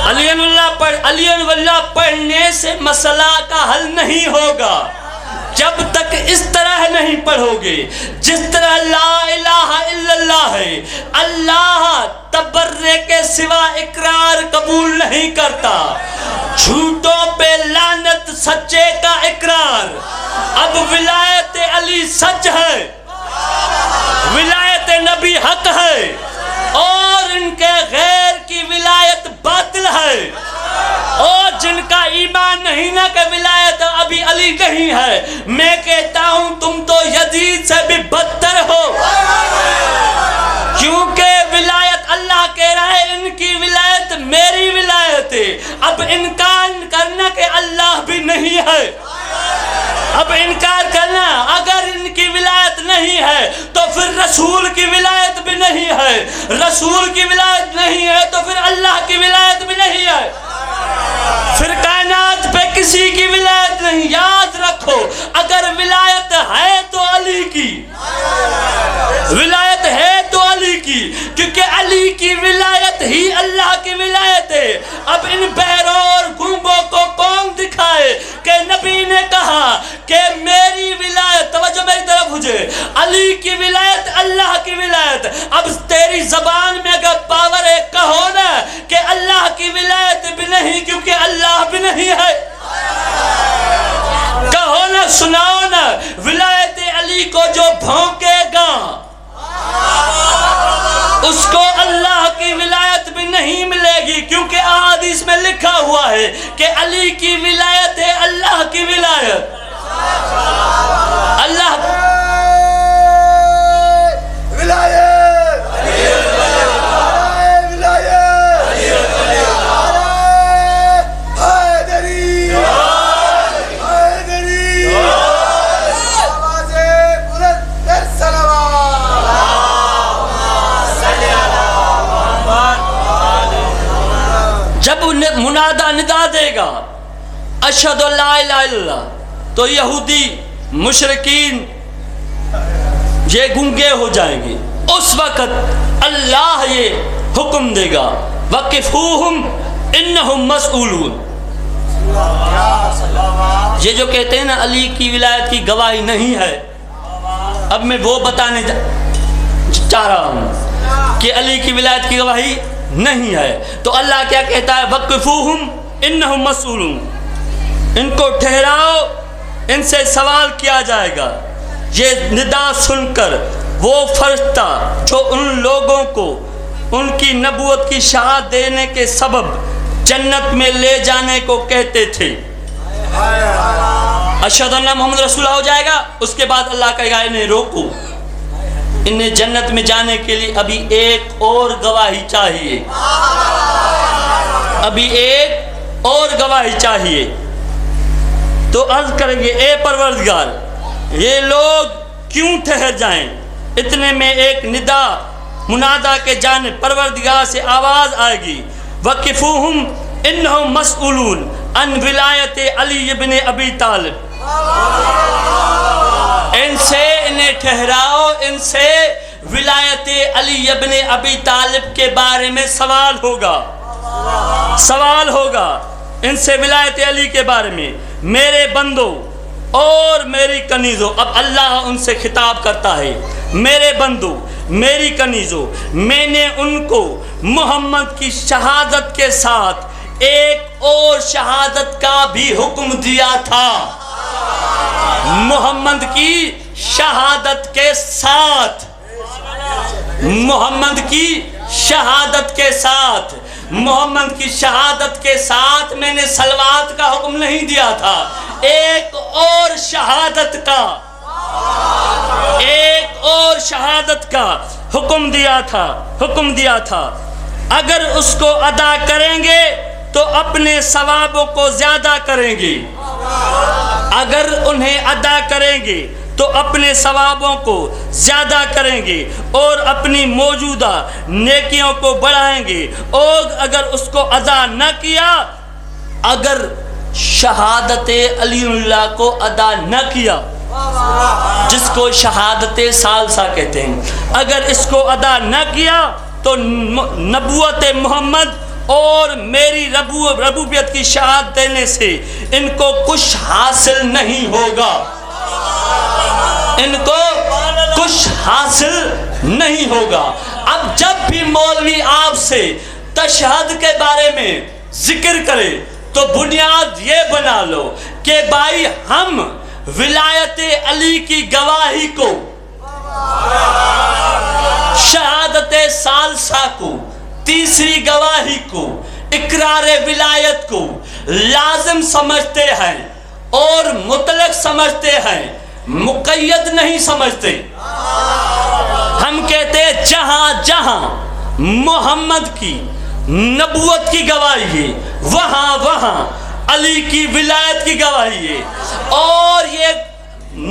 علی اللہ پڑھنے سے مسئلہ کا حل نہیں ہوگا جب تک اس طرح نہیں پڑھو گے جس طرح لا الہ الا اللہ ہے۔ اللہ تبرے کے سوا اقرار قبول نہیں کرتا، جھوٹوں پہ لعنت، سچے کا اقرار۔ اب ولایت علی سچ ہے، ولایت نبی حق ہے، اور ان کے غیر کی ولایت باطل ہے۔ اور جن کا ایمان نہیں نہ کہ ولایت ابھی علی نہیں ہے، میں کہتا ہوں تم تو یزید سے بھی بدتر ہو، کیونکہ ولایت اللہ کہہ رہا ہے ان کی ولایت میری ولایت ہے۔ اب انکار کرنا کہ اللہ بھی نہیں ہے، اب انکار کرنا اگر ان کی ولایت نہیں ہے تو پھر رسول کی ولایت بھی نہیں ہے، رسول کی ولایت نہیں ہے تو پھر اللہ کی ولایت بھی نہیں ہے، پھر کائنات پہ کسی کی ولایت نہیں۔ یاد رکھو، اگر ولایت ہے تو علی کی، کیونکہ علی کی ولایت ہی اللہ کی ولایت ہے۔ اب ان بہروں اور گونگوں کو کون دکھائے کہ نبی نے کہا کہ میری ولایت، توجہ میری طرف ہو جائے، علی کی ولایت اللہ کی ولایت۔ اب تیری زبان میں اگر پاور ہے کہو نا کہ اللہ کی ولایت بھی نہیں کیونکہ اللہ بھی نہیں ہے، کہو نا، سناؤ نا، ولایت علی کو جو بھونکے گا اس کو اللہ کی ولایت بھی نہیں ملے گی، کیونکہ احادیث میں لکھا ہوا ہے کہ علی کی ولایت ہے اللہ کی ولایت۔ اللہ جب منادہ ندا دے گا اشہد ان لا الہ الا اللہ، تو یہودی مشرکین یہ گنگے ہو جائیں گے۔ اس وقت اللہ یہ حکم دے گا وقفوہم انہم مسئولون۔ یہ جو کہتے ہیں نا علی کی ولایت کی گواہی نہیں ہے، اب میں وہ بتانے چاہ رہا ہوں کہ علی کی ولایت کی گواہی نہیں ہے، تو اللہ کیا کہتا ہے وقفوہم انہم مسئولون، ان کو ٹھہراؤ، ان سے سوال کیا جائے گا۔ یہ ندا سن کر وہ فرشتہ جو ان لوگوں کو ان کی نبوت کی شہادت دینے کے سبب جنت میں لے جانے کو کہتے تھے، اشہد ان محمد رسول اللہ ہو جائے گا، اس کے بعد اللہ کہے گا انہیں روکو، انہیں جنت میں جانے کے لیے ابھی ایک اور گواہی چاہیے، ابھی ایک اور گواہی چاہیے۔ تو عرض کریں گے اے پروردگار یہ لوگ کیوں ٹھہر جائیں؟ اتنے میں ایک ندا منادہ کے جانب پروردگار سے آواز آئے گی وقفوہم انہم مسئولون ان ولایت علی ابن ابی طالب، ان سے انہیں ٹھہراؤ، ان سے ولایت علی ابن ابی طالب کے بارے میں سوال ہوگا، سوال ہوگا ان سے ولایت علی کے بارے میں۔ میرے بندو اور میری کنیزو، اب اللہ ان سے خطاب کرتا ہے، میرے بندو میری کنیزو، میں نے ان کو محمد کی شہادت کے ساتھ ایک اور شہادت کا بھی حکم دیا تھا، محمد کی شہادت کے ساتھ، محمد کی شہادت کے ساتھ، محمد کی شہادت کے ساتھ میں نے صلوات کا حکم نہیں دیا تھا، ایک اور شہادت کا، ایک اور شہادت کا حکم دیا تھا، حکم دیا تھا۔ اگر اس کو ادا کریں گے تو اپنے ثوابوں کو زیادہ کریں گے، اگر انہیں ادا کریں گے تو اپنے ثوابوں کو زیادہ کریں گے اور اپنی موجودہ نیکیوں کو بڑھائیں گے، اور اگر اس کو ادا نہ کیا، اگر شہادت علی اللہ کو ادا نہ کیا، جس کو شہادت ثالثہ کہتے ہیں، اگر اس کو ادا نہ کیا تو نبوت محمد اور میری ربوبیت کی شہادت دینے سے ان کو کچھ حاصل نہیں ہوگا، ان کو کچھ حاصل نہیں ہوگا۔ اب جب بھی مولوی آپ سے تشہد کے بارے میں ذکر کرے تو بنیاد یہ بنا لو کہ بھائی ہم ولایت علی کی گواہی کو، شہادت ثالثہ کو، تیسری گواہی کو، اقرار ولایت کو لازم سمجھتے ہیں اور مطلق سمجھتے ہیں، مقید نہیں سمجھتے۔ ہم کہتے ہیں جہاں جہاں محمد کی نبوت کی گواہی ہے وہاں وہاں علی کی ولایت کی گواہی ہے، اور یہ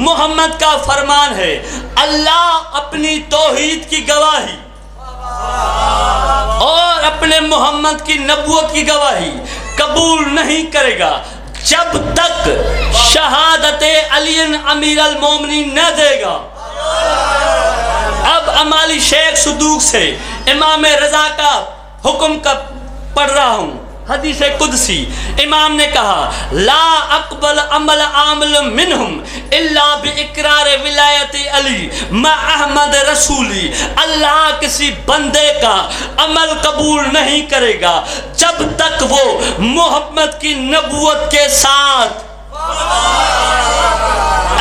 محمد کا فرمان ہے اللہ اپنی توحید کی گواہی اور اپنے محمد کی نبوت کی گواہی قبول نہیں کرے گا جب تک شہادت علی امیر المومنین نہ دے گا۔ اب اب امالی شیخ صدوق سے امام رضا کا حکم کا پڑھ رہا ہوں، حدیث قدسی۔ امام نے کہا لا اقبل عمل عامل منہم الا باقرار ولایت علی مع احمد رسولی، اللہ کسی بندے کا عمل قبول نہیں کرے گا جب تک وہ محمد کی نبوت کے ساتھ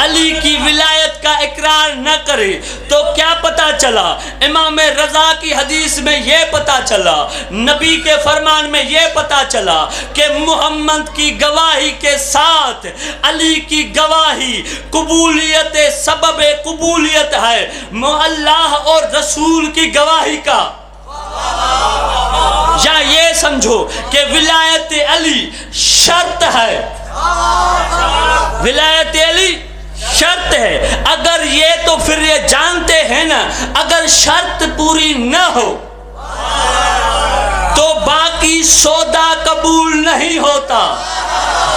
علی کی ولایت کا اقرار نہ کرے۔ تو کیا پتا چلا؟ امام رضا کی حدیث میں یہ پتا چلا، نبی کے فرمان میں یہ پتا چلا کہ محمد کی گواہی کے ساتھ علی کی گواہی قبولیت، سبب قبولیت ہے اللہ اور رسول کی گواہی کا۔ یا یہ سمجھو کہ ولایت علی شرط ہے، ولایت علی شرط ہے۔ اگر یہ تو پھر یہ جانتے ہیں نا، اگر شرط پوری نہ ہو تو باقی سودا قبول نہیں ہوتا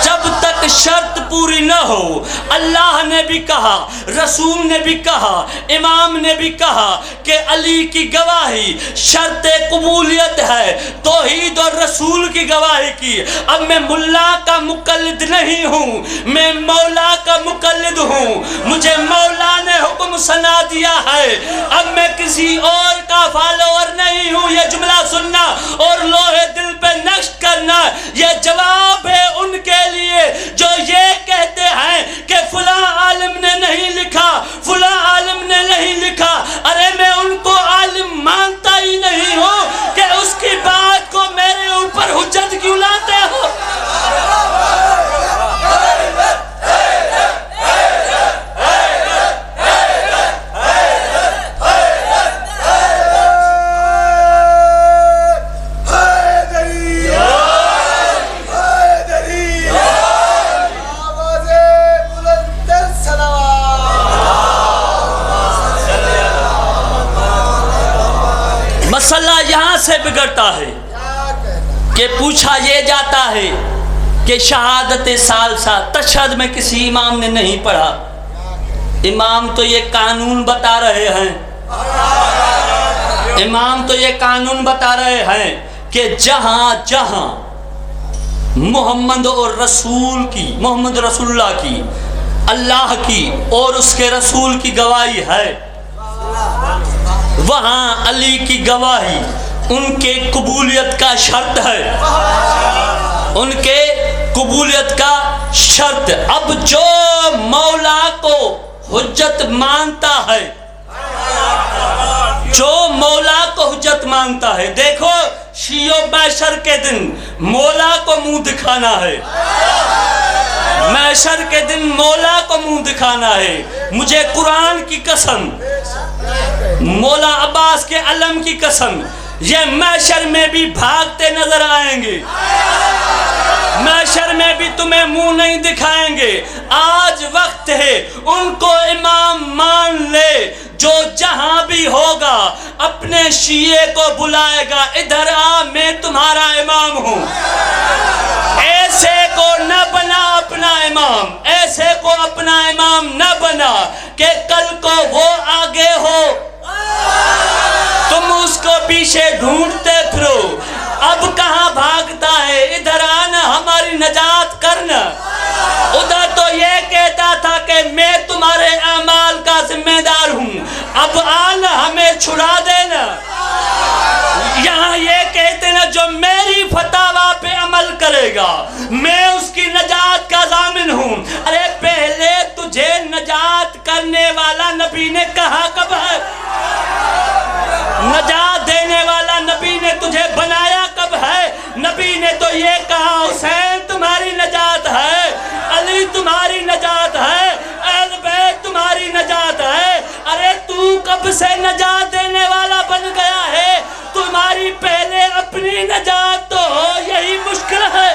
جب تک شرط پوری نہ ہو۔ اللہ نے بھی کہا، رسول نے بھی کہا، امام نے بھی کہا کہ علی کی گواہی شرط قبولیت ہے، توحید اور رسول کی گواہی کی۔ اب میں ملا کا مقلد نہیں ہوں، میں مولا کا مقلد ہوں، مجھے مولا نے حکم سنا دیا ہے، اب میں کسی اور کا فالوور نہیں ہوں۔ یہ جملہ سننا اور لوہے دل پہ نقش کرنا، یہ جواب ہے ان کے لیے جو یہ کہتے ہیں کہ فلاں عالم نے نہیں لکھا، فلاں عالم نے نہیں لکھا۔ ارے میں ان کو عالم مانتا ہی نہیں ہوں کہ اس کی بات کو میرے اوپر حجت کیوں لاتے ہو؟ مسئلہ یہاں سے بگڑتا ہے کہ پوچھا یہ جاتا ہے کہ شہادت ثالثہ تشہد میں کسی امام نے نہیں پڑھا۔ امام تو یہ قانون بتا رہے ہیں، امام تو یہ قانون بتا رہے ہیں کہ جہاں جہاں محمد اور رسول کی، محمد رسول اللہ کی، اللہ کی اور اس کے رسول کی گواہی ہے، وہاں علی کی گواہی ان کے قبولیت کا شرط ہے، ان کے قبولیت کا شرط۔ اب جو مولا کو حجت مانتا ہے، جو مولا کو حجت مانتا ہے، دیکھو شیعہ محشر کے دن مولا کو منہ دکھانا ہے، محشر کے دن مولا کو منہ دکھانا ہے۔ مجھے قرآن کی قسم، مولا عباس کے علم کی قسم، یہ محشر میں بھی بھاگتے نظر آئیں گے، محشر میں بھی تمہیں منہ نہیں دکھائیں گے۔ آج وقت ہے ان کو امام مان لے، جو جہاں بھی ہوگا اپنے شیعے کو بلائے گا، ادھر آ میں تمہارا امام ہوں۔ ایسے کو نہ بنا اپنا امام، ایسے کو اپنا امام نہ بنا کہ کل کو وہ آگے ہو تم اس کو پیچھے ڈھونڈتے پھرو۔ اب کہاں بھاگتا ہے؟ ادھر آنا، ہماری نجات کرنا۔ ادھر تو یہ کہتا تھا کہ میں تمہارے اعمال کا ذمہ دار ہوں، اب آنا ہمیں چھڑا دینا۔ یہاں یہ کہتے نا جو میری فتاوا پہ عمل کرے گا میں اس کی نجات کا ضامن ہوں۔ ارے پہلے تجھے نجات کرنے والا نبی نے کہا کب ہے؟ نجات دینے والا نبی نے تجھے بنایا کب ہے؟ نبی نے تو یہ کہا حسین تمہاری نجات ہے، علی تمہاری نجات ہے، اہل بیت تمہاری نجات ہے۔ ارے تو کب سے نجات دینے والا بن گیا ہے؟ تمہاری پہلے اپنی نجات تو ہو، یہی مشکل ہے۔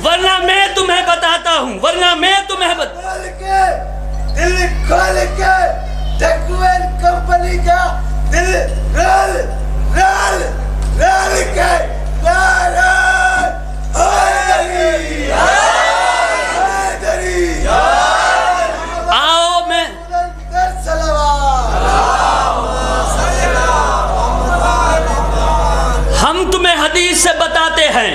ورنہ میں تمہیں بتاتا ہوں، ورنہ میں تمہیں دل کھول کے ٹیکوین کمپنی کا دل رل کے نعرہ حیدری حیدری آؤ میں ہم تمہیں حدیث سے بتاتے ہیں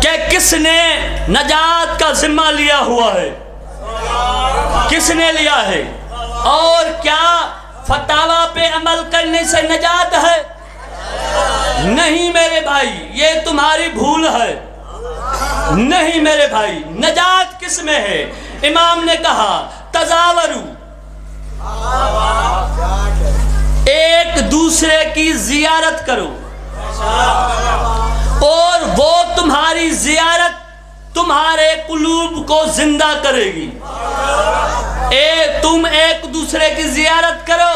کہ کس نے نجات کا ذمہ لیا ہوا ہے، کس نے لیا ہے، اور کیا فتاوی پہ عمل کرنے سے نجات ہے؟ نہیں میرے بھائی، یہ تمہاری بھول ہے۔ نہیں میرے بھائی، نجات کس میں ہے؟ امام نے کہا تزاورو، ایک دوسرے کی زیارت کرو، اور وہ تمہاری زیارت تمہارے قلوب کو زندہ کرے گی۔ تم ایک دوسرے کی زیارت کرو،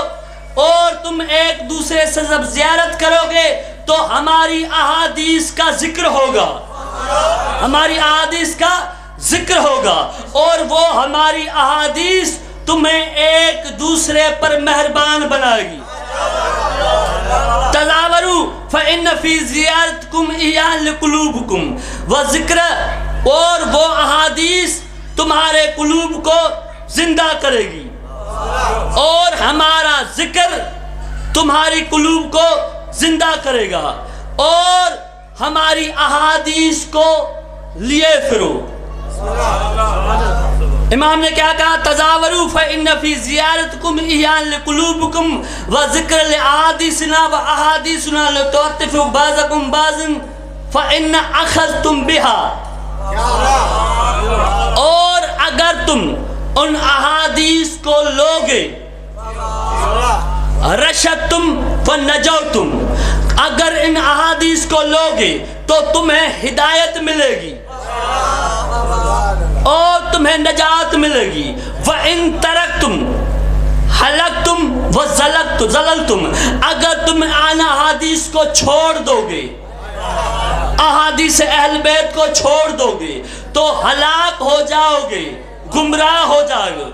اور تم ایک دوسرے سے جب زیارت کرو گے تو ہماری احادیث کا ذکر ہوگا، ہماری احادیث کا ذکر ہوگا، اور وہ ہماری احادیث تمہیں ایک دوسرے پر مہربان بنائے گی۔ تزاوروا فإن فی زیارتکم احیاء لقلوبکم وذکر، اور وہ احادیث تمہارے قلوب کو زندہ کرے گی، اور ہمارا ذکر تمہاری قلوب کو زندہ کرے گا، اور ہماری احادیث کو لیے پھرو۔ امام نے کیا کہا؟ تزاوروا فإن فی زیارتکم احیاء لقلوبکم وذکر لأحادیثنا وأحادیثنا لتعطف بعضکم بعضا فإن أخذتم بها، اور اگر تم ان احادیث کو لوگے، رشدتم ونجوتم، اگر ان احادیث کو لوگے تو تمہیں ہدایت ملے گی اور تمہیں نجات ملے گی۔ وَإِن تَرَكْتُمْ حَلَقْتُمْ وَزَلَلْتُمْ، اگر تم ان احادیث کو چھوڑ دو گے، احادیث اہل بیت کو چھوڑ دو گے تو ہلاک ہو جاؤ گے، گمراہ ہو جاؤ گے۔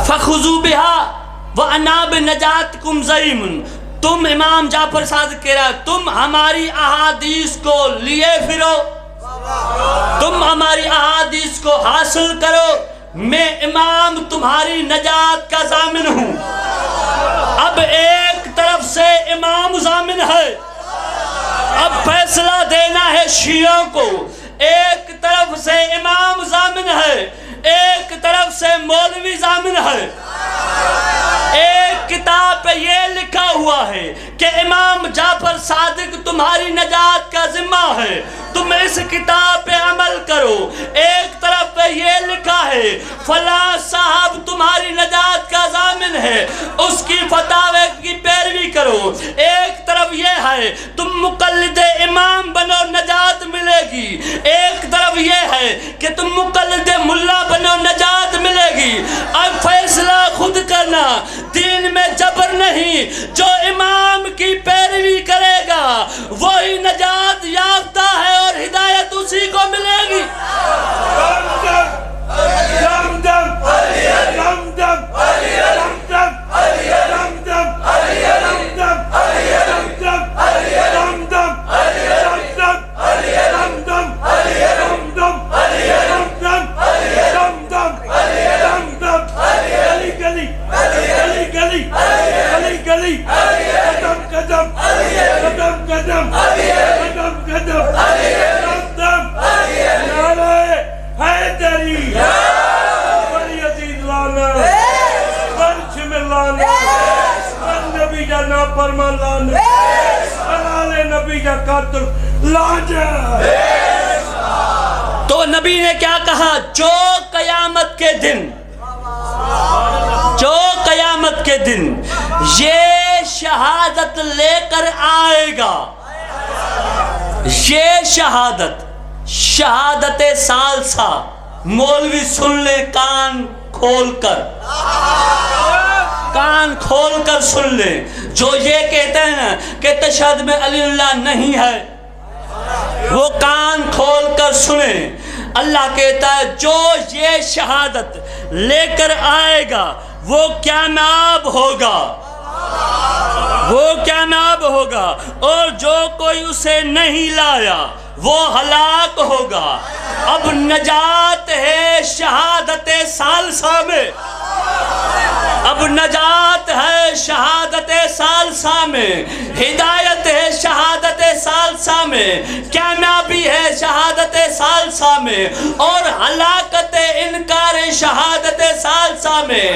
فَخُذُوا بِهَا وَأَنَا بِنَجَاتِكُمْ زَعِيمٌ، تم امام جعفر صادق کہہ رہا، تم ہماری احادیث کو لیے پھرو، تم ہماری احادیث کو حاصل کرو، میں امام تمہاری نجات کا ضامن ہوں۔ اب ایک طرف سے امام ضامن ہے، اب فیصلہ دینا ہے شیعوں کو، ایک طرف سے امام ضامن ہے، ایک طرف سے مولوی ضامن ہے۔ ایک کتاب پہ یہ لکھا ہوا ہے کہ امام جعفر صادق تمہاری نجات کا ذمہ ہے، تم اس کتاب پہ عمل کرو۔ ایک طرف پہ یہ لکھا ہے فلاں صاحب تمہاری نجات کا ضامن ہے، اس کی فتاوی کی پیروی کرو۔ ایک طرف یہ ہے تم مقلد امام بنو، نجات ملے گی۔ ایک طرف یہ ہے کہ تم مقلد ملا بنو، نجات ملے گی۔ اب فیصلہ خود کرنا، دین میں جبر نہیں، جو امام کی پیروی کرے گا وہی نجات یافتہ ہے اور ہدایت اسی کو ملے گی۔ تو نبی نے کیا کہا؟ جو قیامت کے دن یہ شہادت لے کر آئے گا، یہ شہادت ثالثہ، مولوی سن لے، کان کھول کر سن لے، جو یہ کہتے ہیں کہ تشہد میں علی اللہ نہیں ہے، وہ کان کھول کر سنیں۔ اللہ کہتا ہے جو یہ شہادت لے کر آئے گا وہ کامیاب ہوگا، وہ کامیاب ہوگا، اور جو کوئی اسے نہیں لایا وہ ہلاک ہوگا۔ اب نجات ہے شہادت ثالثہ میں، اب نجات ہے شہادت ثالثہ میں، ہدایت ہے شہادت ثالثہ میں، کامیابی ہے شہادت ثالثہ میں، اور ہلاکت انکار شہادت ثالثہ میں۔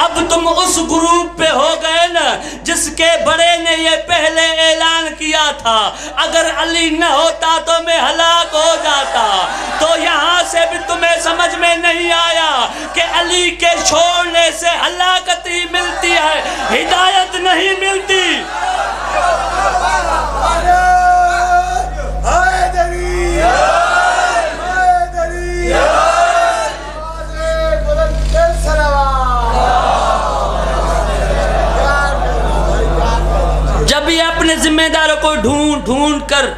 اب تم اس گروپ پہ ہو گئے نا جس کے بڑے نے یہ پہلے اعلان کیا تھا اگر علی نہ ہوتا تو میں ہلاک ہو جاتا۔ تو یہاں سے بھی تمہیں سمجھ میں نہیں آیا کہ علی کے چھوڑنے سے ہلاکت ہی ملتی ہے، ہدایت نہیں ملتی۔ جب یہ اپنے ذمہ داروں کو ڈھونڈ ڈھونڈ کر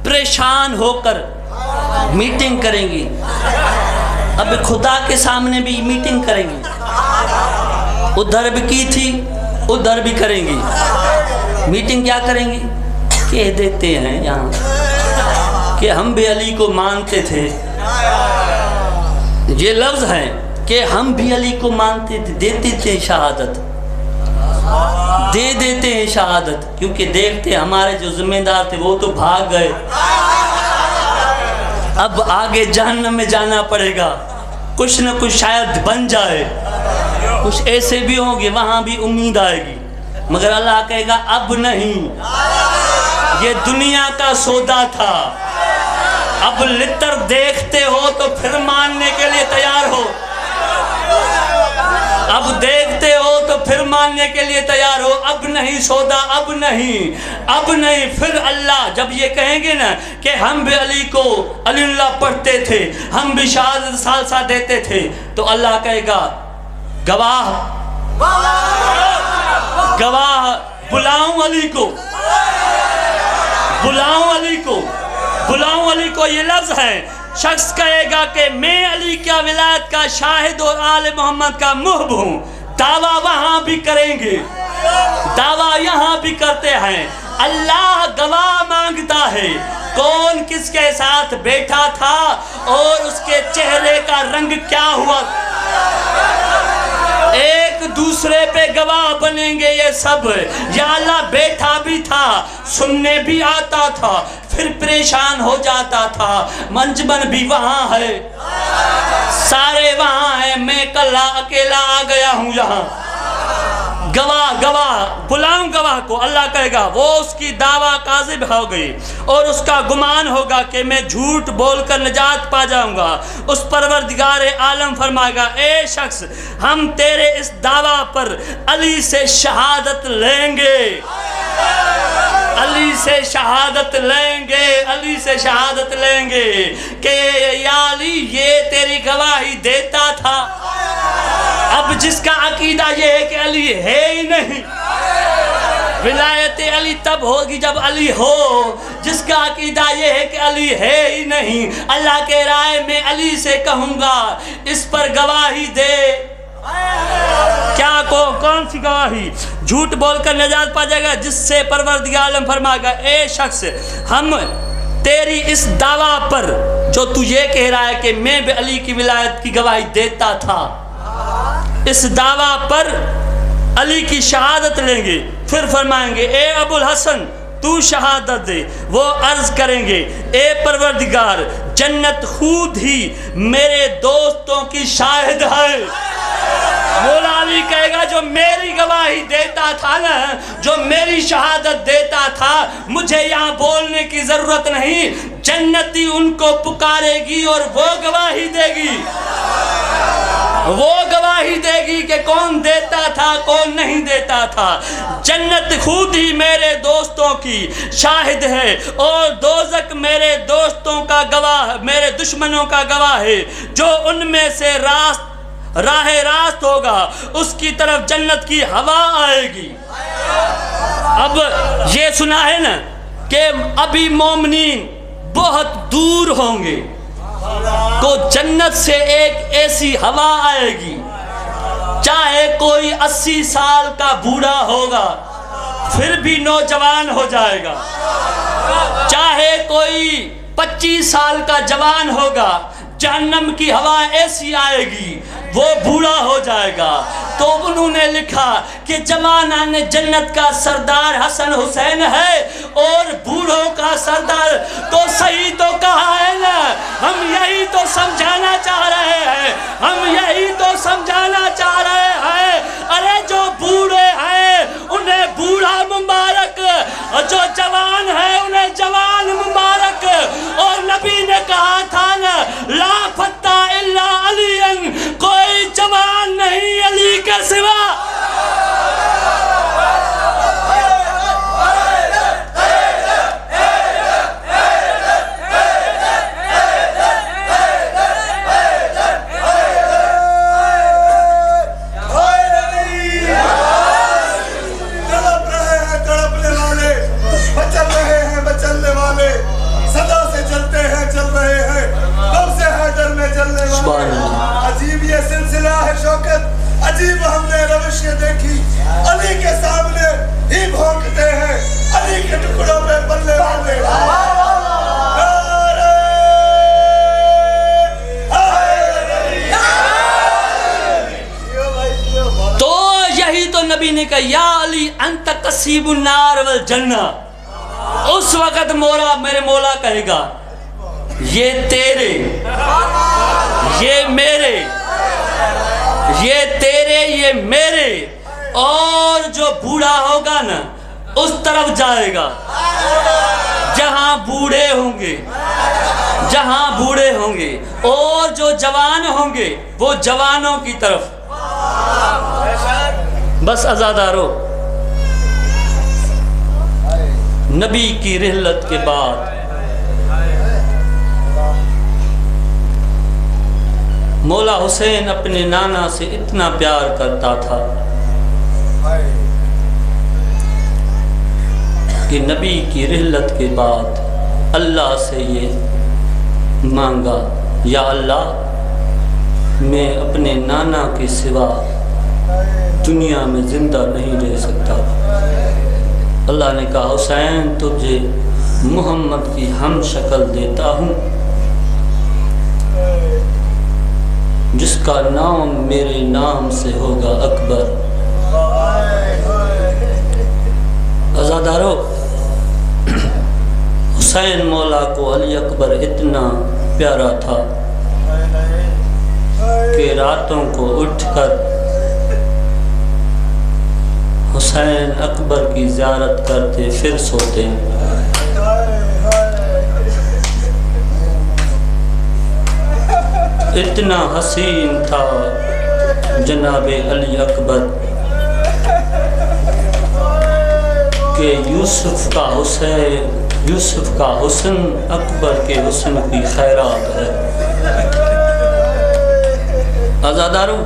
پریشان ہو کر میٹنگ کریں گی، اب خدا کے سامنے بھی میٹنگ کریں گی، ادھر بھی کی تھی ادھر بھی کریں گی۔ میٹنگ کیا کریں گی؟ کہہ دیتے ہیں یہاں کہ ہم بھی علی کو مانتے تھے، یہ لفظ ہے کہ ہم بھی علی کو مانتے تھے، دیتے تھے شہادت، دے دیتے ہیں شہادت، کیونکہ دیکھتے ہمارے جو ذمہ دار تھے وہ تو بھاگ گئے، اب آگے جہنم میں جانا پڑے گا، کچھ نہ کچھ شاید بن جائے، کچھ ایسے بھی ہوں گے وہاں بھی امید آئے گی، مگر اللہ کہے گا اب نہیں، یہ دنیا کا سودا تھا، اب لتر دیکھتے ہو تو پھر ماننے کے لیے تیار ہو، اب دیکھتے ہو تو پھر ماننے کے لیے تیار ہو، اب نہیں سودا، اب نہیں، اب نہیں۔ پھر اللہ جب یہ کہیں گے نا کہ ہم بھی علی کو علی اللہ پڑھتے تھے، ہم بھی شہادت ثالثہ دیتے تھے، تو اللہ کہے گا گواہ گواہ بلاؤں علی کو، بلاؤں علی کو، بلاؤں علی کو۔ یہ لفظ ہے، شخص کہے گا کہ میں علی کا ولایت کا شاہد اور آل محمد کا محب ہوں، دعویٰ وہاں بھی کریں گے، دعویٰ یہاں بھی کرتے ہیں، اللہ گواہ مانگتا ہے کون کس کے ساتھ بیٹھا تھا اور اس کے چہرے کا رنگ کیا ہوا، ایک دوسرے پہ گواہ بنیں گے یہ سب، یا اللہ بیٹھا بھی تھا، سننے بھی آتا تھا، پھر پریشان ہو جاتا تھا، منجمن بھی وہاں ہے، سارے وہاں ہیں، میں کل اکیلا آ گیا ہوں یہاں، گواہ گواہ بلاؤں گواہ کو۔ اللہ کہے گا وہ اس کی دعویٰ کاذب ہو گئی اور اس کا گمان ہوگا کہ میں جھوٹ بول کر نجات پا جاؤں گا، اس پروردگار عالم فرمائے گا اے شخص ہم تیرے اس دعویٰ پر علی سے شہادت لیں گے، علی سے شہادت لیں گے، علی سے شہادت لیں گے کہ یا علی یہ تیری گواہی دیتا تھا۔ اب جس کا عقیدہ یہ ہے کہ علی ہے ہی نہیں، ولایت علی تب ہوگی جب علی ہو، جس کا عقیدہ یہ ہے کہ علی ہے ہی نہیں، اللہ کے رائے میں علی سے کہوں گا اس پر گواہی دے۔ کیا کون سی گواہی؟ جھوٹ بول کر نجات پا جائے گا، جس سے پروردگار عالم فرمائے گا اے شخص ہم تیری اس دعویٰ پر جو تو یہ کہہ رہا ہے کہ میں بھی علی کی ولایت کی گواہی دیتا تھا، اس دعویٰ پر علی کی شہادت لیں گے، پھر فرمائیں گے اے ابو الحسن تو شہادت دے، وہ عرض کریں گے اے پروردگار جنت خود ہی میرے دوستوں کی شاہد ہے۔ مولا علی کہے گا جو میری گواہی دیتا تھا نا، جو میری شہادت دیتا تھا، مجھے یہاں بولنے کی ضرورت نہیں، جنتی ان کو پکارے گی اور وہ گواہی دے گی، وہ گواہی دے گی کہ کون دیتا تھا کون نہیں دیتا تھا۔ جنت خود ہی میرے دوستوں کی شاہد ہے اور دوزخ میرے دوستوں کا گواہ، میرے دشمنوں کا گواہ ہے، جو ان میں سے راہ راست ہوگا اس کی طرف جنت کی ہوا آئے گی۔ اب یہ سنا ہے نا کہ ابھی مومنین بہت دور ہوں گے تو جنت سے ایک ایسی ہوا آئے گی، چاہے کوئی 80 سال کا بوڑھا ہوگا پھر بھی نوجوان ہو جائے گا. چاہے کوئی 25 سال کا جوان ہوگا، جہنم کی ہوا ایسی آئے گی وہ بوڑھا ہو جائے گا. تو انہوں نے لکھا کہ جوانان جنت کا سردار حسن حسین ہے اور بوڑھوں کا سردار. تو صحیح تو کہا ہے نا. ہم یہی تو سمجھانا چاہ رہے ہیں، ہم یہی تو سمجھانا چاہ رہے ہیں. ارے جو بوڑھے ہیں انہیں بوڑھا مبارک، اور جو جوان ہیں انہیں جوان مبارک. اور نبی نے کہا تھا نا، لا فتہ الا علی، کوئی جوان نہیں علی کے سوا. عجیب یہ سلسلہ ہے شوکت، عجیب ہم نے روش یہ دیکھی. علی کے سامنے ہی بھونکتے ہیں، علی کے ٹکڑوں پہ بلے والے. تو یہی تو نبی نے کہا، یا علی انت قصیب النار والجنہ. اس وقت میرے مولا کہے گا، یہ تیرے، یہ میرے، یہ تیرے، یہ میرے. اور جو بوڑھا ہوگا نا اس طرف جائے گا جہاں بوڑھے ہوں گے، جہاں بوڑھے ہوں گے. اور جو جوان ہوں گے وہ جوانوں کی طرف. بس عزادارو، نبی کی رحلت کے بعد مولا حسین اپنے نانا سے اتنا پیار کرتا تھا کہ نبی کی رحلت کے بعد اللہ سے یہ مانگا، یا اللہ میں اپنے نانا کے سوا دنیا میں زندہ نہیں رہ سکتا. اللہ نے کہا، حسین تجھے محمد کی ہم شکل دیتا ہوں جس کا نام میرے نام سے ہوگا اکبر. عزادارو، حسین مولا کو علی اکبر اتنا پیارا تھا کہ راتوں کو اٹھ کر حسین اکبر کی زیارت کرتے پھر سوتے. اتنا حسین تھا جناب علی اکبر کہ یوسف کا حسن اکبر کے حسن کی خیرات ہے. عزادارو،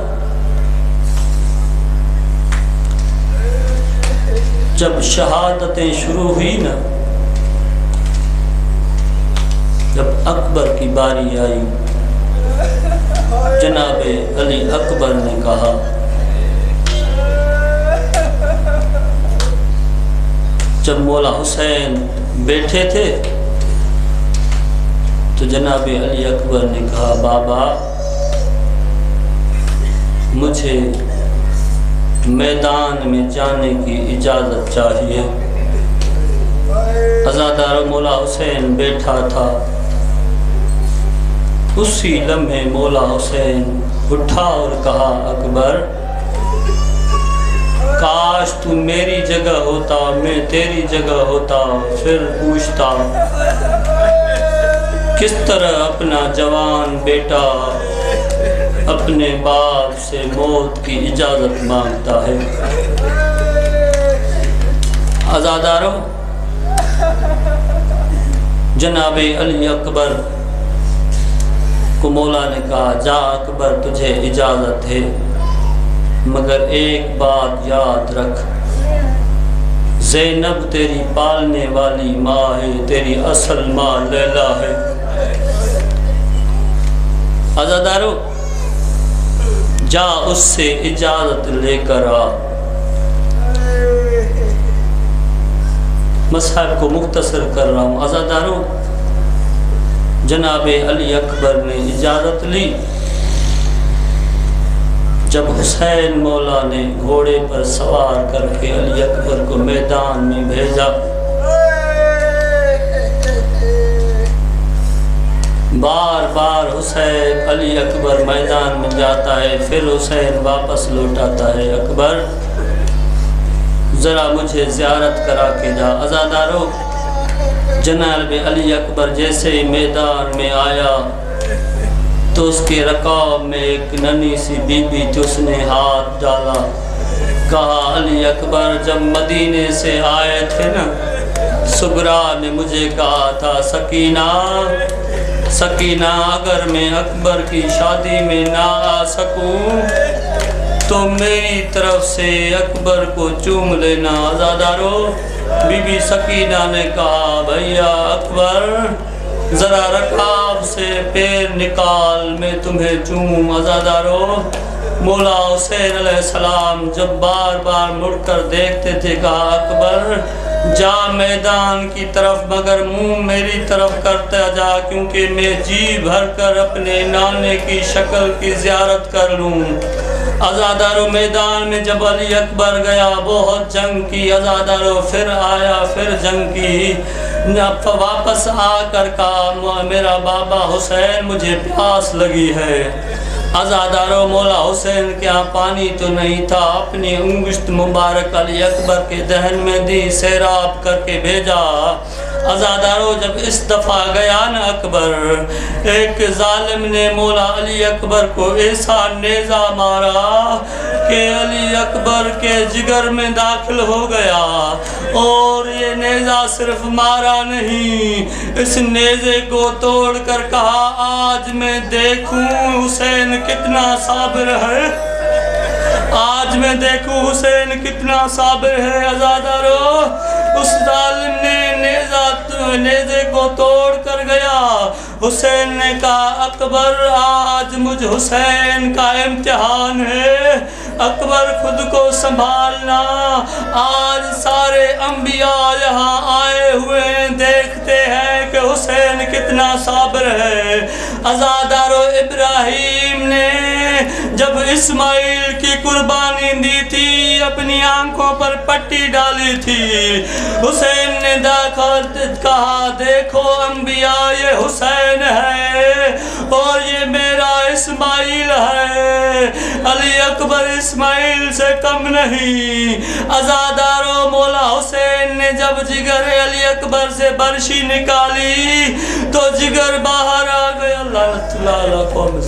جب شہادتیں شروع ہوئی نا، جب اکبر کی باری آئی، جناب علی اکبر نے کہا، جب مولا حسین بیٹھے تھے تو جناب علی اکبر نے کہا، بابا مجھے میدان میں جانے کی اجازت چاہیے. عزادار مولا حسین بیٹھا تھا. اسی لمحے مولا حسین اٹھا اور کہا، اکبر کاش تو میری جگہ ہوتا، میں تیری جگہ ہوتا، پھر پوچھتا کس طرح اپنا جوان بیٹا اپنے باپ سے موت کی اجازت مانگتا ہے. عزادارو، جناب علی اکبر کو مولا نے کہا، جا اکبر تجھے اجازت ہے، مگر ایک بات یاد رکھ، زینب تیری پالنے والی ماں ہے، تیری اصل ماں لیلا ہے. عزادارو، جا اس سے اجازت لے کر آ. مصحف کو مختصر کر رہا ہوں۔ عزاداروں، جناب علی اکبر نے اجازت لی، جب حسین مولا نے گھوڑے پر سوار کر کے علی اکبر کو میدان میں بھیجا، بار بار حسین علی اکبر میدان میں جاتا ہے، پھر حسین واپس لوٹاتا ہے، اکبر ذرا مجھے زیارت کرا کے جا۔ عزاداروں، جناب علی اکبر جیسے ہی میدان میں آیا تو اس کے رکاب میں ایک ننھی سی بی بی تھی، اس نے ہاتھ ڈالا، کہا علی اکبر جب مدینے سے آئے تھے نا، سغرا نے مجھے کہا تھا سکینہ سکینہ اگر میں اکبر کی شادی میں نہ آ سکوں تو میری طرف سے اکبر کو چوم لینا۔ عزاداروں، بی بی سکینہ نے کہا بھیا اکبر ذرا رکاب سے پیر نکال، میں تمہیں چوموں۔ عزاداروں، مولا حسین علیہ السلام جب بار بار مڑ کر دیکھتے تھے، کہا اکبر جا میدان کی طرف، مگر منہ میری طرف کرتا جا، کیونکہ میں جی بھر کر اپنے نانے کی شکل کی زیارت کر لوں۔ عزاداروں، میدان میں جب علی اکبر گیا، بہت جنگ کی، عزاداروں پھر آیا، پھر جنگ کی، واپس آ کر کہا میرا بابا حسین مجھے پیاس لگی ہے۔ عزاداروں، مولا حسین کے ہاں پانی تو نہیں تھا، اپنی انگشت مبارک علی اکبر کے دہن میں دی، سیراب کر کے بھیجا۔ عزاداروں، جب اس دفعہ گیا نا اکبر، ایک ظالم نے مولا علی اکبر کو ایسا نیزہ مارا کہ علی اکبر کے جگر میں داخل ہو گیا، اور یہ نیزہ صرف مارا نہیں، اس نیزے کو توڑ کر کہا آج میں دیکھوں حسین کتنا صابر ہے، آج میں دیکھوں حسین کتنا صابر ہے۔ عزاداروں، اس ظالم نے نیزے کو توڑ کر گیا، حسین نے کہا اکبر آج مجھ حسین کا امتحان ہے، اکبر خود کو سنبھالنا، آج سارے انبیاء یہاں آئے ہوئے ہیں، دیکھتے ہیں کہ حسین کتنا صابر ہے۔ عزاداروں، ابراہیم نے جب اسماعیل کی قربانی دی تھی، اپنی آنکھوں پر پٹی ڈالی تھی، حسین نے کہا دیکھو انبیاء یہ حسین ہے اور یہ میرا اسماعیل ہے، علی اکبر اسماعیل سے کم نہیں۔ عزاداروں، مولا حسین نے جب جگر علی اکبر سے برشی نکالی تو جگر باہر آ گیا۔ اللہ تعالیٰ قوم